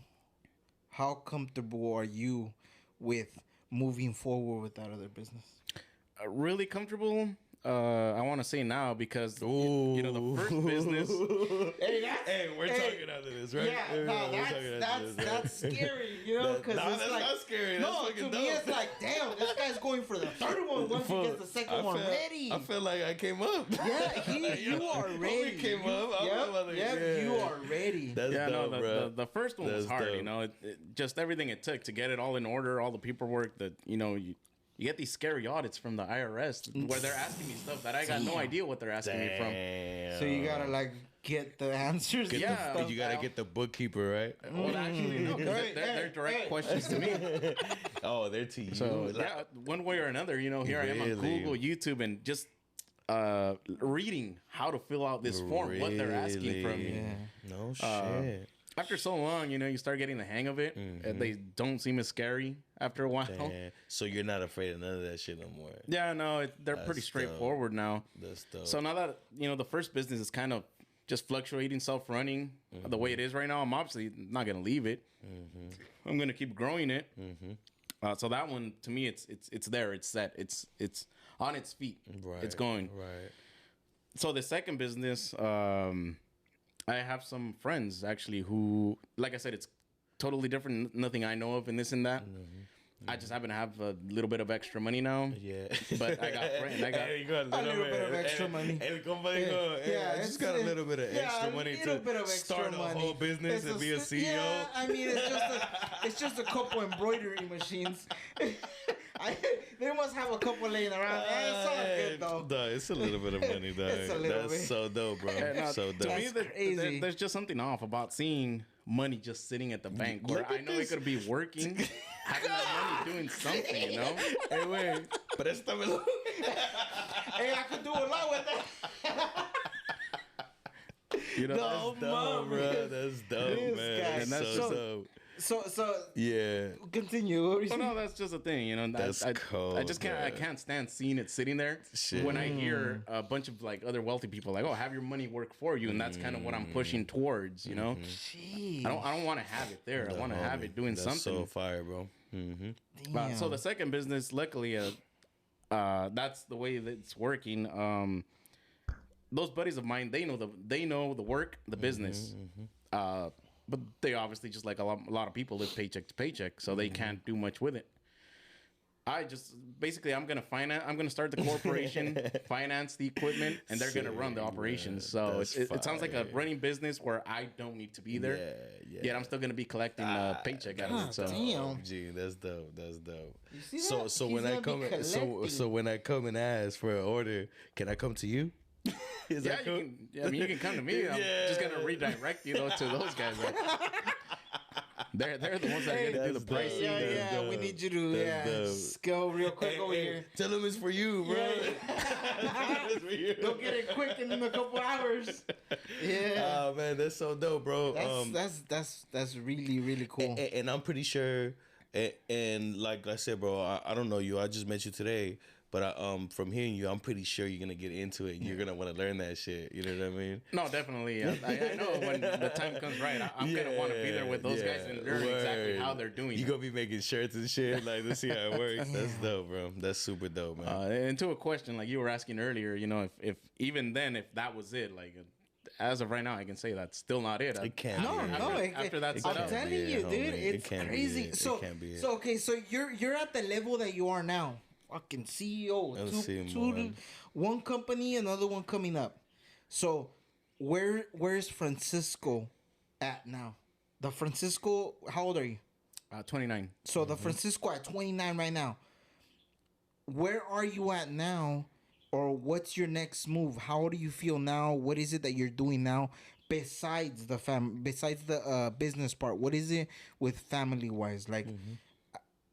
how comfortable are you with moving forward with that other business? really comfortable. I want to say now because you know the first business. Hey, we're talking after this, right? Yeah, no, we're talking after this, that's right? scary, you know, because Nah, it's that's like not scary. That's no, to fucking me dope. it's like, damn, this guy's going for the third one once he gets the second one ready. I feel like I came up. Yeah, you are ready. We came up. You are ready. That's Yeah, dope, no, bro. the first one was That's hard. dope. You know, just everything it took to get it all in order, all the paperwork that you know you get these scary audits from the IRS where they're asking me stuff that I got no idea what they're asking me from. Damn. So you gotta like get the answers. Get and Yeah. stuff you gotta out. get the bookkeeper, right? Well, actually, no, 'cause they're direct questions to me. Oh, they're to you. So yeah, one way or another, you know, here I am on Really? Google, YouTube, and just reading how to fill out this form, what they're asking from me. Yeah. No shit. After so long, you know, you start getting the hang of it, and they don't seem as scary after a while. Damn. So you're not afraid of none of that shit no more. Yeah, no, they're pretty That's straightforward now. That's dope. So now that you know the first business is kind of just fluctuating, self-running the way it is right now, I'm obviously not gonna leave it. I'm gonna keep growing it. So that one to me, it's there, it's set, it's on its feet, right, it's going. right. So the second business, I have some friends actually who, like I said, it's totally different, nothing I know of, and this and that. I just happen to have a little bit of extra money now. Yeah. But I got Hey, you got a little bit of extra money. El compa dijo, hey, I just got a little bit of extra money to start a whole business and be a CEO. Yeah, I mean, it's just a couple embroidery machines. They must have a couple laying around. It's all good, though. Duh, it's a little bit of money, dog. It's a little That's bit. so dope, bro. No, So to dope. me, crazy. there's just something off about seeing money just sitting at the bank where Look I at know this. it could be working, having that money doing something, you know? Hey, wait. Préstamelo. Hey, I could do a lot with that. You know, No, That's dope, bro. That's dope, This man. guy. That's And that's so so- dope. So Yeah. continue. What were you Well, saying? no, that's just a thing, you know. That's I cold, just can't. I man. can't stand seeing it sitting there. Shit. When I hear a bunch of like other wealthy people like, "Oh, have your money work for you," and that's kind of what I'm pushing towards, you know. Jeez. I don't want to have it there. I want to have it doing That's something. so fire, bro. Mm-hmm. So Damn. the second business, luckily, that's the way that it's working. Those buddies of mine, they know the work, the business. But they obviously, just like a lot of people, live paycheck to paycheck, so they can't do much with it. I just basically I'm gonna start the corporation, finance the equipment, and they're gonna run the Sick, operations. man. So That's it sounds like a fire. running business where I don't need to be there. Yeah. Yet I'm still gonna be collecting a paycheck out of it. So Damn. Gee, that's dope. That's dope. You see So that? so He's when I gonna be come collecting. so when I come and ask for an order, can I come to you? Is yeah, that cool? I mean, you can come to me. I'm just gonna redirect you though to those guys. Like, they're the ones that are gonna do the That's dope. pricing. Yeah, That's yeah. We dope. need you to That's dope. go real quick over here. Tell them it's for you, bro. It's for you. Go get it quick in a couple hours. Yeah. Oh man, that's so dope, bro. That's really really cool. And I'm pretty sure, and like I said, bro, I don't know you. I just met you today, but from hearing you, I'm pretty sure you're gonna get into it. And you're gonna want to learn that shit. You know what I mean? No, definitely. I know when the time comes right, I'm gonna want to be there with those guys and learn exactly word. how they're doing You it. gonna be making shirts and shit. Like, let's see how it works. That's dope, bro. That's super dope, man. And to a question like you were asking earlier, you know, if even then, if that was it, like as of right now, I can say that's still not it. It can't No, be. no. After that's set I'm up. telling be it, you, dude, homie. It it's can't be crazy. it. It So, can't be it. so okay, so you're at the level that you are now. Fucking CEO, Let's see, two, man. one company, another one coming up. So, where's Francisco at now? The Francisco, how old are you? 29. So the Francisco at 29 right now. Where are you at now? Or what's your next move? How do you feel now? What is it that you're doing now besides the business part? What is it with family wise? Like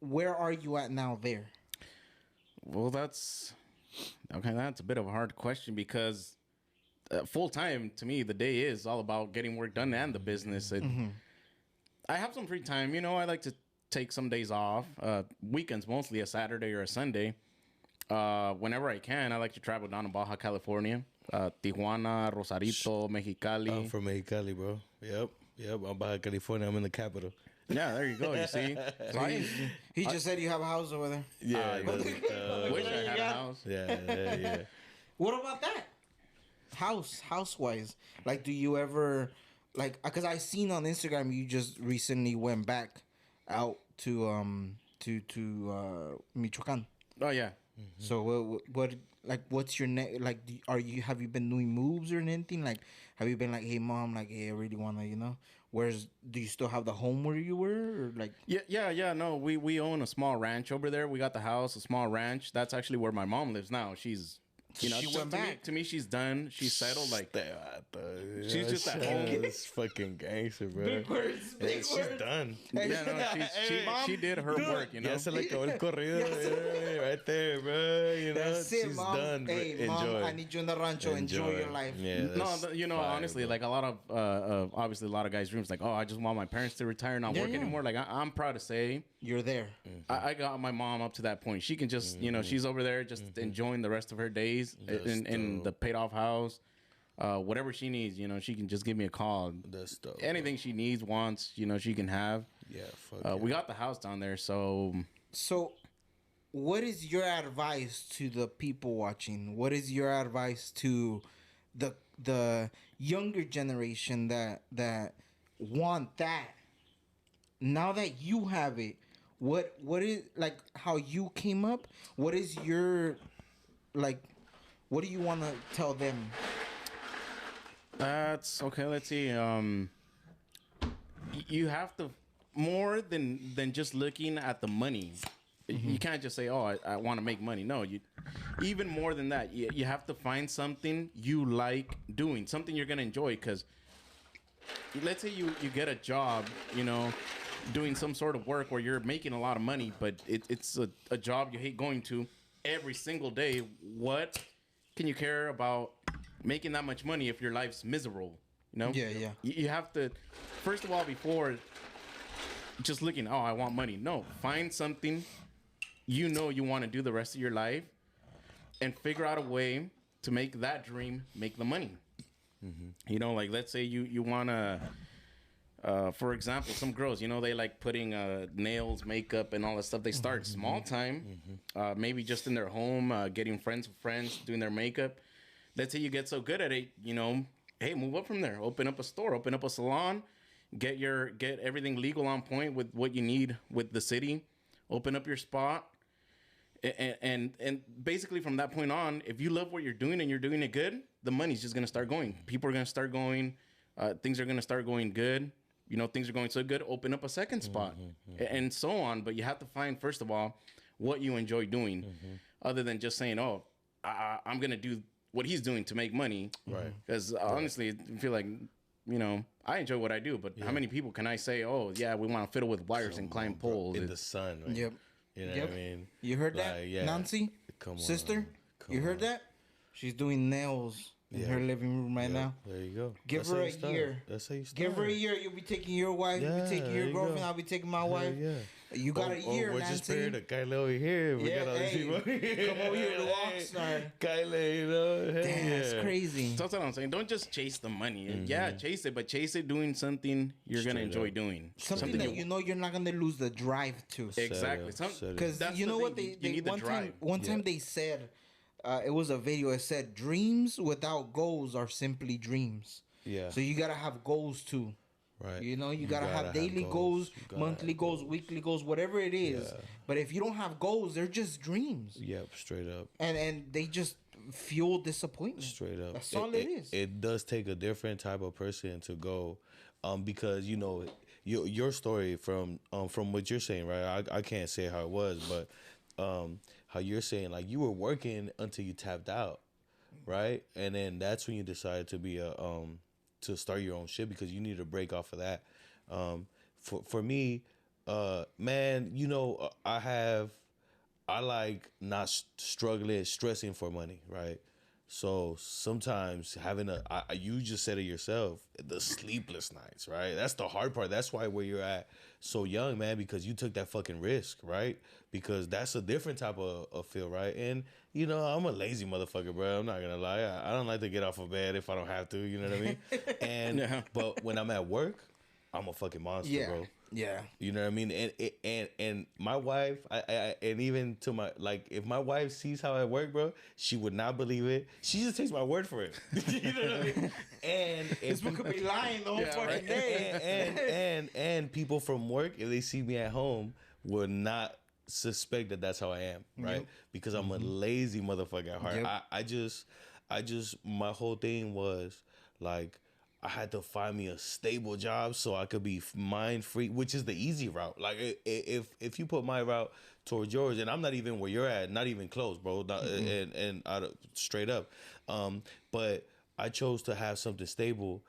where are you at now there? Well, that's a bit of a hard question because full time to me, the day is all about getting work done and the business. I have some free time, you know. I like to take some days off, weekends mostly, a Saturday or a Sunday. Whenever I can, I like to travel down to Baja California, Tijuana, Rosarito, Mexicali. I'm from Mexicali, bro. Yep. I'm Baja California. I'm in the capital. Yeah, there you go. You see, so He just said you have a house over there. Yeah. wish I had a house. Yeah. What about that? House wise, like, do you ever like? Because I seen on Instagram you just recently went back out to Michoacan. Oh yeah. So what's your like? Have you been doing moves or anything? Like, have you been like, hey mom, like, hey, I really wanna, do you still have the home where you were, or like? Yeah. No, we own a small ranch over there. We got the house, a small ranch. That's actually where my mom lives now. She's, She went back. To me, she's done. She's settled. Like, She's just at home. It's fucking gangster, bro. Big words. She's done. yeah, no, she did her work, you know. Ya se le acabó el corrido. Yeah, right there, bro. You know, That's it, she's mom. done. Hey, Enjoy. mom, I need you in the rancho. Enjoy your life. Yeah, No, that's fire, honestly, bro. like a lot of obviously a lot of guys' dreams, like, oh, I just want my parents to retire, not work yeah. anymore. Like, I'm proud to say, You're there. I got my mom up to that point. She can just, she's over there just enjoying the rest of her days in the paid off house. Whatever she needs, she can just give me a call. That's dope. Anything she needs, wants, she can have. Yeah, fuck We got the house down there, so So, what is your advice to the people watching? What is your advice to the younger generation that want that? Now that you have it, what is like how you came up? What is your like? What do you want to tell them? That's okay. Let's see. You have to more than just looking at the money. You can't just say, "Oh, I want to make money." No, you even more than that. You have to find something you like doing, something you're gonna enjoy. Because let's say you get a job, doing some sort of work where you're making a lot of money, but it's a job you hate going to every single day. What can you care about making that much money if your life's miserable? Yeah. You have to, first of all, before just looking, oh, I want money. No, find something you want to do the rest of your life and figure out a way to make that dream make the money. Like let's say you want to, for example, some girls, they like putting nails, makeup, and all that stuff. They start small time, maybe just in their home, getting friends with friends, doing their makeup. Let's say you get so good at it, hey, move up from there. Open up a store, open up a salon, get everything legal on point with what you need with the city. Open up your spot, and basically from that point on, if you love what you're doing and you're doing it good, the money's just gonna start going. People are gonna start going. Things are gonna start going good. Things are going so good. Open up a second spot, and so on. But you have to find first of all what you enjoy doing, other than just saying, "Oh, I'm gonna do what he's doing to make money." Right. Because honestly, I feel like, I enjoy what I do, but how many people can I say, oh, yeah, we want to fiddle with wires and climb poles? In the sun, right? Yep. You know Yep. what I mean? You heard that, yeah. Nancy? Come on. Sister? Come You heard on. that? She's doing nails in her living room right now. There you go. Give That's her how a you start. year. That's how you start. Give her a year. You'll be taking your wife. You'll Yeah, be taking there your you girlfriend. go. I'll be taking my Hell wife. yeah. You got a year, we're Nancy. just paired to Kyle over here. We Yeah, got all these hey, people. come over here to Rockstar. Kyle, Hell Damn, yeah. that's crazy. So that's what I'm saying. Don't just chase the money. Yeah, chase it, but chase it doing something you're going to Straight enjoy up. doing. Something that you're not gonna lose the drive to. Exactly. Set it. Because That's you the know what thing. they You need the one time drive. one time they said, it was a video. It said dreams without goals are simply dreams. Yeah. So you gotta have goals too. Right. You gotta have daily goals, You gotta monthly have goals, weekly goals, whatever it is. Yeah. But if you don't have goals, they're just dreams, Yep, straight up. and they just fuel disappointment. Straight up. That's all it is. It does take a different type of person to go, because your story from what you're saying, right? I can't say how it was, but how you're saying, like, you were working until you tapped out, right? And then that's when you decided to be to start your own shit because you need a break off of that. For me, man, I like not stressing for money, right? So sometimes you just said it yourself, the sleepless nights, right? That's the hard part. That's why where you're at so young, man, because you took that fucking risk, right? Because that's a different type of feel, right? And, I'm a lazy motherfucker, bro. I'm not going to lie. I don't like to get off of bed if I don't have to, you know what I mean? And, but when I'm at work, I'm a fucking monster, bro. Yeah. You know what I mean? And my wife, I and even to my, like, if my wife sees how I work, bro, she would not believe it. She just takes my word for it. You know what I mean? And This one could be lying the whole fucking day. and people from work, if they see me at home, would not suspect that that's how I am, right? Yep. Because I'm a lazy motherfucker at heart. Yep. I just my whole thing was like, I had to find me a stable job so I could be mind free, which is the easy route. Like, if you put my route towards yours, and I'm not even where you're at, not even close, bro. And straight up, but I chose to have something stable,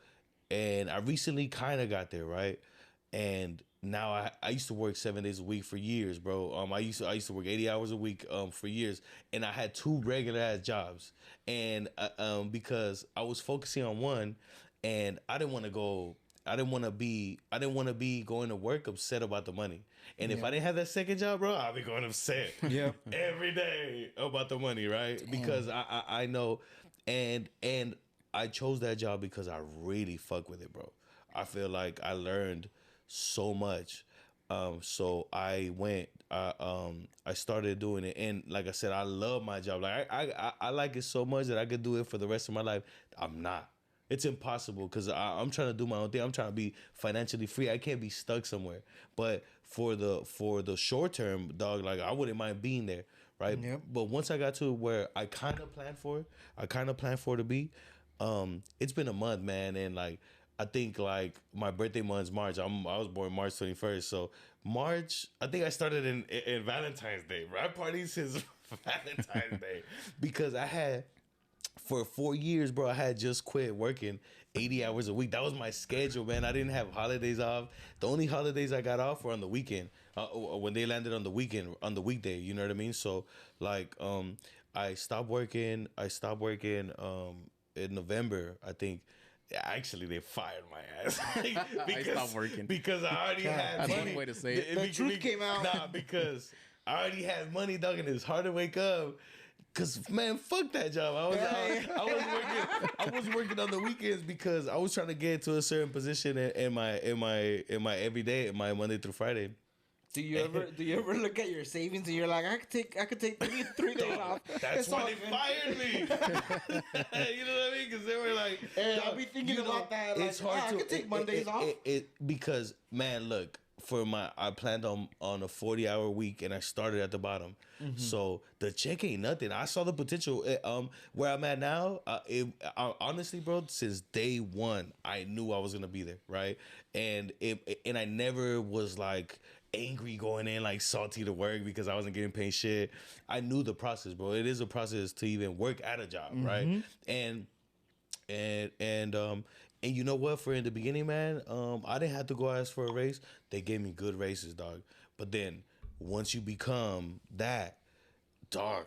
and I recently kind of got there, right? And now I used to work 7 days a week for years, bro. I used to work 80 hours a week for years, and I had 2 regular ass jobs, and because I was focusing on one. And I didn't want to be going to work upset about the money. And if I didn't have that second job, bro, I'd be going upset every day about the money, right? Damn. Because I know, and I chose that job because I really fuck with it, bro. I feel like I learned so much. So I went, I started doing it. And like I said, I love my job. Like I like it so much that I could do it for the rest of my life. I'm not. It's impossible because I'm trying to do my own thing. I'm trying to be financially free. I can't be stuck somewhere. But for the short term, dog, like I wouldn't mind being there, right? Yep. But once I got to where I kind of planned for it, to be, it's been a month, man, and like I think like my birthday month's March. I was born March 21st, so March. I think I started in Valentine's Day. Bro. I party since Valentine's Day because I had. For 4 years, bro, I had just quit working 80 hours a week. That was my schedule, man. I didn't have holidays off. The only holidays I got off were on the weekend, when they landed on the weekend, on the weekday. You know what I mean? So, like, I stopped working. In November, I think. Actually, they fired my ass. I stopped working because I already had That's money. one way to say it. The truth came out. Nah, because I already had money, dog, and it's hard to wake up. Cause man, fuck that job. I was working on the weekends because I was trying to get to a certain position in my everyday, in my Monday through Friday. Do you ever look at your savings and you're like, I could take three days off. That's why they fired me. You know what I mean? Because they were like, I'll be thinking about that. Like, it's hard I to could take Mondays off. Because man, look. I planned on a 40-hour week and I started at the bottom. Mm-hmm. So the check ain't nothing. I saw the potential. Where I'm at now, honestly, bro, since day one, I knew I was gonna be there, right? And I never was like angry going in, like salty to work because I wasn't getting paid shit. I knew the process, bro. It is a process to even work at a job, right? And you know what? For in the beginning, man, I didn't have to go ask for a raise. They gave me good raises, dog. But then once you become that, dog,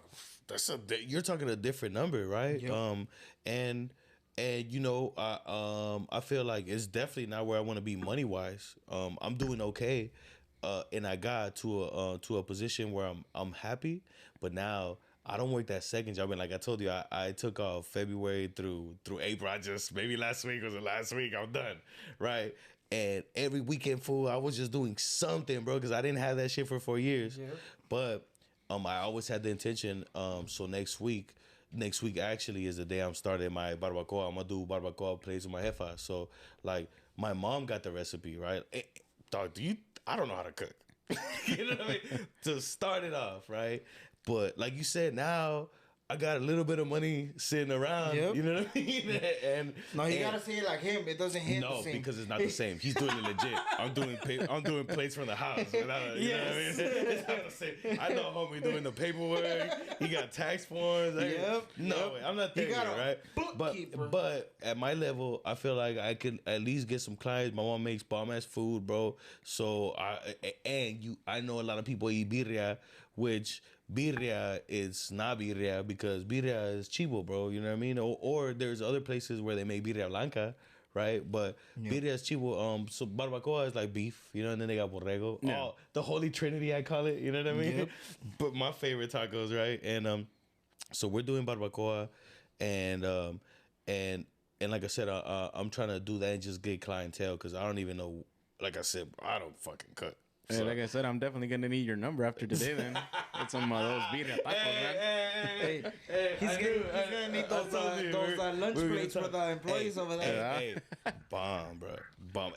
you're talking a different number, right? Yep. And you know, I feel like it's definitely not where I want to be money wise. I'm doing okay, and I got to a position where I'm happy. But now I don't work that second job. And like I told you, I took off February through April. Maybe last week was the last week. I'm done, right? And every weekend, fool, I was just doing something, bro, because I didn't have that shit for 4 years. Yeah. But I always had the intention. So next week actually is the day I'm starting my barbacoa. I'm gonna do barbacoa plates with my jefa. So like my mom got the recipe, right? Dog, I don't know how to cook. You know what I mean? To start it off, right? But like you said, now I got a little bit of money sitting around. Yep. You know what I mean? And you gotta say it like him. It doesn't hit the same. No, because it's not the same. He's doing it legit. I'm doing plates from the house. You know what I mean? It's not the same. I know homie doing the paperwork. He got tax forms. No, I'm not there yet, right? But at my level, I feel like I can at least get some clients. My mom makes bomb ass food, bro. So I know a lot of people eat birria, which birria is not birria because birria is chivo, bro. You know what I mean? Or there's other places where they make birria blanca, right? But birria is chivo. So barbacoa is like beef, you know, and then they got borrego. Yeah. Oh, the holy trinity, I call it. You know what I mean? Yep. But my favorite tacos, right? And so we're doing barbacoa, and like I said, I'm trying to do that and just get clientele because I don't even know. Like I said, I don't fucking cook. Hey, so. Like I said, I'm definitely gonna need your number after today. Then it's some of those birria tacos, man. He's gonna need those lunch plates for the employees over there. Hey, bomb, bro, bomb.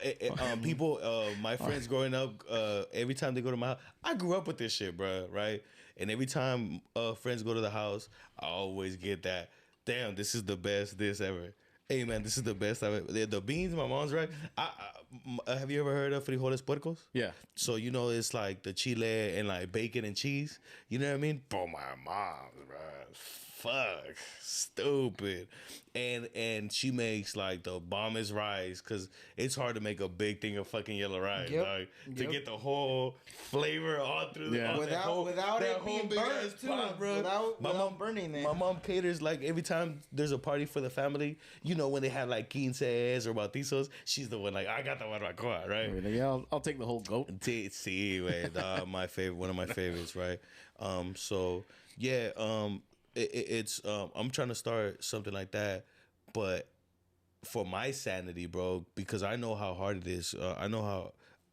People, my friends growing up, every time they go to my house, I grew up with this shit, bro, right? And every time friends go to the house, I always get that. Damn, this is the best this ever. Hey man, this is the best I've ever. The beans, my mom's right. Have you ever heard of frijoles puercos? Yeah. So you know it's like the chile and like bacon and cheese. You know what I mean? Bro, my mom's, bro. Fuck, stupid. And she makes like the bombest rice because it's hard to make a big thing of fucking yellow rice, dog. To get the whole flavor all through without it being burnt too, pot, bro. Without burning it. My mom caters like every time there's a party for the family. You know when they have like quinces or bautizos, she's the one like I got the barbacoa, right? Yeah, I'll take the whole goat. See, wait, my favorite, one of my favorites, right? So yeah, it's I'm trying to start something like that, but for my sanity, bro, because I know how hard it is. I know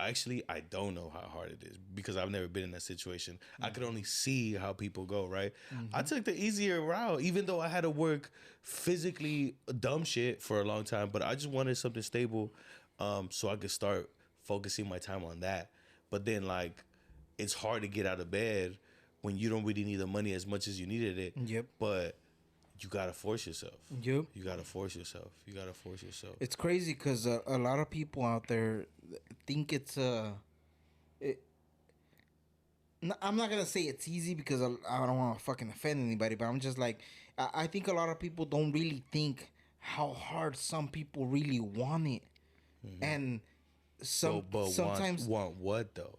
actually, I don't know how hard it is because I've never been in that situation. I could only see how people go, right? I took the easier route, even though I had to work physically dumb shit for a long time, but I just wanted something stable, so I could start focusing my time on that. But then, like, it's hard to get out of bed when you don't really need the money as much as you needed it. Yep. But you gotta force yourself. Yep. You gotta force yourself. You gotta force yourself. It's crazy because a lot of people out there think it's I'm not gonna say it's easy because I don't want to fucking offend anybody, but I'm just like I think a lot of people don't really think how hard some people really want it, and sometimes want what though?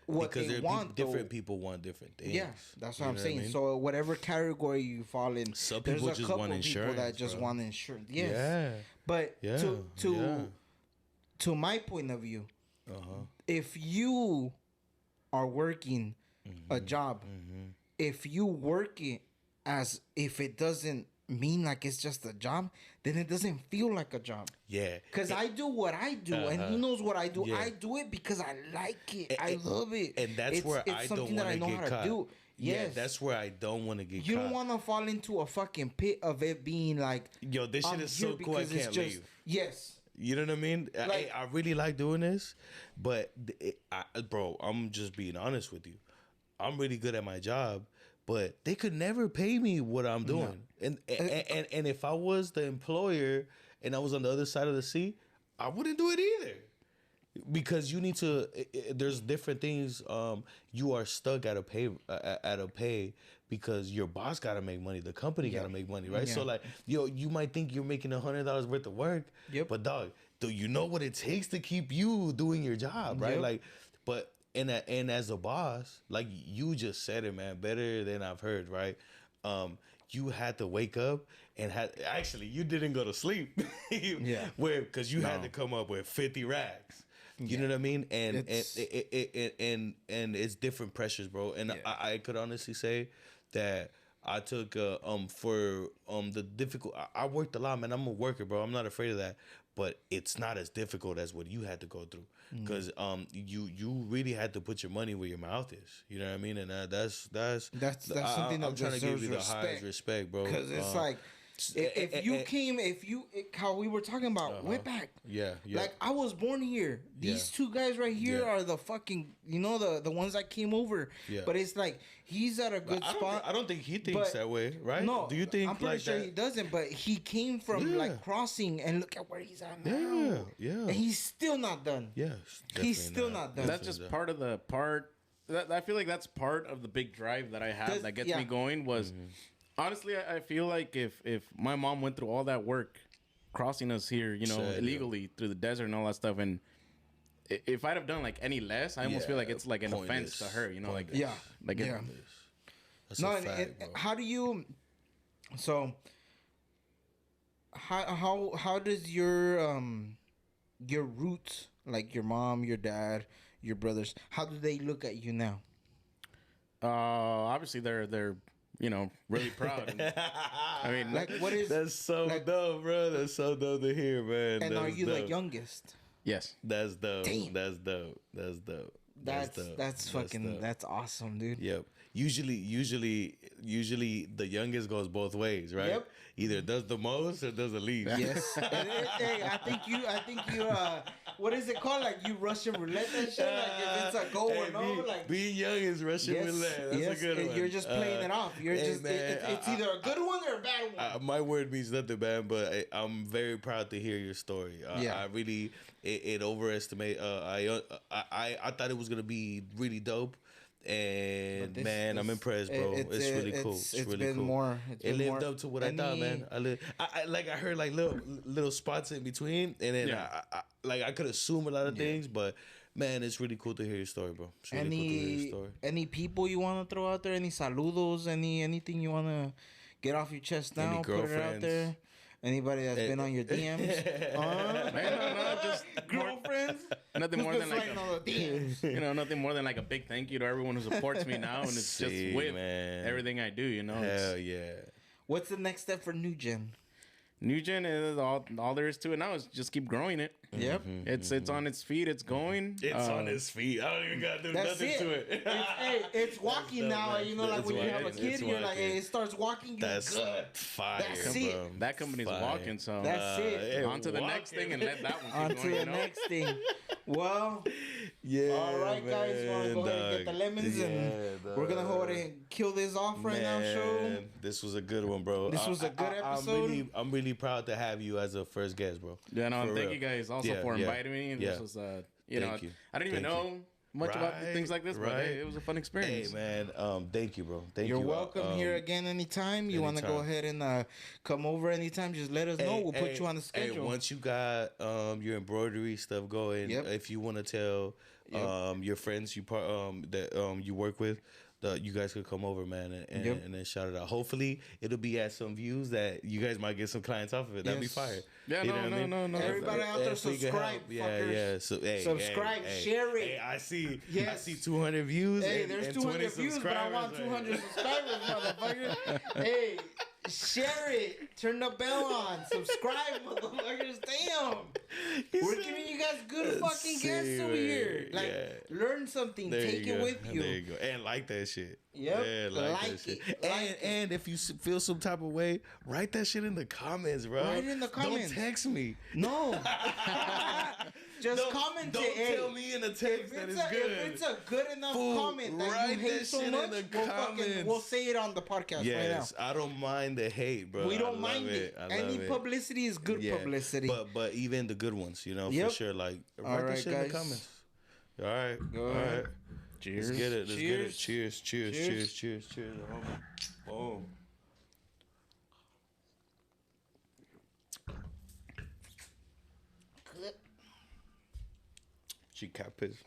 what Because they want. different people want different things. Yeah, that's what I'm know saying. I mean? So whatever category you fall in, Some there's people a just couple want people insurance, that just bro. want insurance. Yes. Yeah. But Yeah. to my point of view, Uh-huh. if you are working Mm-hmm. a job, if you work it as if it doesn't mean like it's just a job, then it doesn't feel like a job. Yeah. Because I do what I do, and he knows what I do. Yeah. I do it because I like it. I love it. And that's where I don't something that I want to know get how caught. to do. Yeah, Yes. that's where I don't want to get You caught. don't want to fall into a fucking pit of it being like, Yo, this shit I'm is so here cool I because it's can't just- leave. Yes. You know what I mean? Like- I really like doing this, but bro, I'm just being honest with you. I'm really good at my job, but they could never pay me what I'm doing. And if I was the employer and I was on the other side of the sea, I wouldn't do it either. Because you need to, there's different things. You are stuck at a pay because your boss got to make money, the company got to make money, right? Yeah. So like, you might think you're making $100 worth of work, Yep. but dog, do you know what it takes to keep you doing your job, right? Yep. Like, but and as a boss, like you just said it, man, better than I've heard, right? You had to wake up and actually you didn't go to sleep, Yeah. because you had to come up with 50 racks. You know what I mean? And and it's different pressures, bro. And I could honestly say that I took for the difficult. I worked a lot, man. I'm a worker, bro. I'm not afraid of that. But it's not as difficult as what you had to go through, because you really had to put your money where your mouth is. You know what I mean? And that's something that I'm trying to give you the deserves highest respect, bro. Because it's like, how we were talking about, Whitback. Yeah. Like, I was born here. These two guys right here are the fucking, the ones that came over. Yeah. But it's like, he's at a good spot. I don't think he thinks but- that way, right? No, Do you think I'm pretty like sure that? he doesn't, but he came from Yeah. like crossing, and look at where he's at now. Yeah. And he's still not done. Yes, He's definitely still not done. That's just part of the part. I feel like that's part of the big drive that I have that gets me going. Was honestly, I feel like if my mom went through all that work crossing us here, illegally through the desert and all that stuff, and if I'd have done like any less, I almost feel like it's like an offense to her. Like That's No, a fact, bro. how do you? So, how does your roots, like your mom, your dad, your brothers, how do they look at you now? Obviously they're really proud. And, I mean, Like, what is? That's so like- dope, bro. That's so dope to hear, man. And that's are you dope. the youngest? yes. That's dope. Damn. That's dope. That's dope. That's fucking dope. that's awesome, dude. Yep. Usually the youngest goes both ways, right? Yep. Either does the most or does the least. Yes. Hey, I think you. What is it called? Like, you Russian roulette and shit. Like, if it's a go or no. Like, being young is Russian roulette. That's a good one. You're just playing it off. You're hey, just. man, It's either a good one or a bad one. my word means nothing, man. But I'm very proud to hear your story. Yeah. I really it overestimate. I thought it was gonna be really dope. And But man, I'm impressed, bro. It's really cool. It's really been cool. more. It lived up to what I thought, man. I heard like little spots in between, and then I could assume a lot of things, but man, it's really cool to hear your story, bro. It's really cool to hear your story. Any people you want to throw out there? Any saludos? Anything you want to get off your chest now? Any Put it out girlfriends? there. Anybody that's been on your DMs? No, just Girlfriends? nothing more than like Sliding on the DMs. nothing more than like a big thank you to everyone who supports me now, and it's See, just with man. everything I do. It's- Hell yeah. What's the next step for NewGen? NewGen is all there is to it now is just keep growing it. Yep. It's on its feet. It's going. It's on his feet. I don't even gotta do That's nothing it. to it. It's walking dope, now. man. You know, like It's when you have a walking. kid, It's you're like, walking. hey, it starts walking. You're That's good. fire, That's it. bro. That company's Fire. walking. So That's it. Hey, on to the next walking. thing and let that one keep On going. to the you know? next thing. Well, Yeah. all right, guys. Want to go ahead and get the lemons, and we're gonna go ahead and kill this off right now. Show. This was a good one, bro. This was a good episode. I'm really proud to have you as a first guest, bro. Yeah, no, For and thank real. you guys also Yeah, for yeah, inviting me. And yeah. this was, you know, Thank you. I didn't even Thank know much about Right, things like this, but right. hey, it was a fun Hey, experience. man. Thank you, bro. Thank You're you. welcome here again anytime. You want to go ahead and come over anytime, just let us know. We'll put you on the schedule. Hey, once you got your embroidery stuff going, Yep. if you want to tell your friends that you work with, you guys could come over, man, and then shout it out. Hopefully, it'll be at some views that you guys might get some clients off of it. That'd be Yes. fire. Yeah, You know what I mean? no. Everybody out there, If we could subscribe, help. Yeah, fuckers. yeah. So, hey, Subscribe, hey, share it. Hey, I see Yes. 200 views. Hey, and, there's and 200 20 views, but I want subscribers, 200 subscribers, motherfucker. Hey, share it. Turn the bell on. Subscribe, motherfuckers. Damn. We're giving you guys good fucking guests over here. Like, learn something. There Take you it go. with you. There you go. And like that shit. Yep. Yeah, Like that it. shit. Like And if you feel some type of way, write that shit in the comments, bro. Write it in the comments. Don't text me. No. Just comment Don't it. Hey, tell me in the text that it's if good. it's a good enough Fool, comment that you write hate that so shit in much, the we'll comments. say it on the podcast right now. Yes, I don't mind the hate, bro. We I don't love mind it. I love Any it. publicity is good Yeah. publicity. But even the good ones, you know, Yep. for sure. Like, write All that right, shit in the guys. comments. All right. Go All ahead. right. Cheers. Let's get it. Let's get it. Cheers. Cheers. Cheers. Cheers. Cheers. Boom. She cat pissed.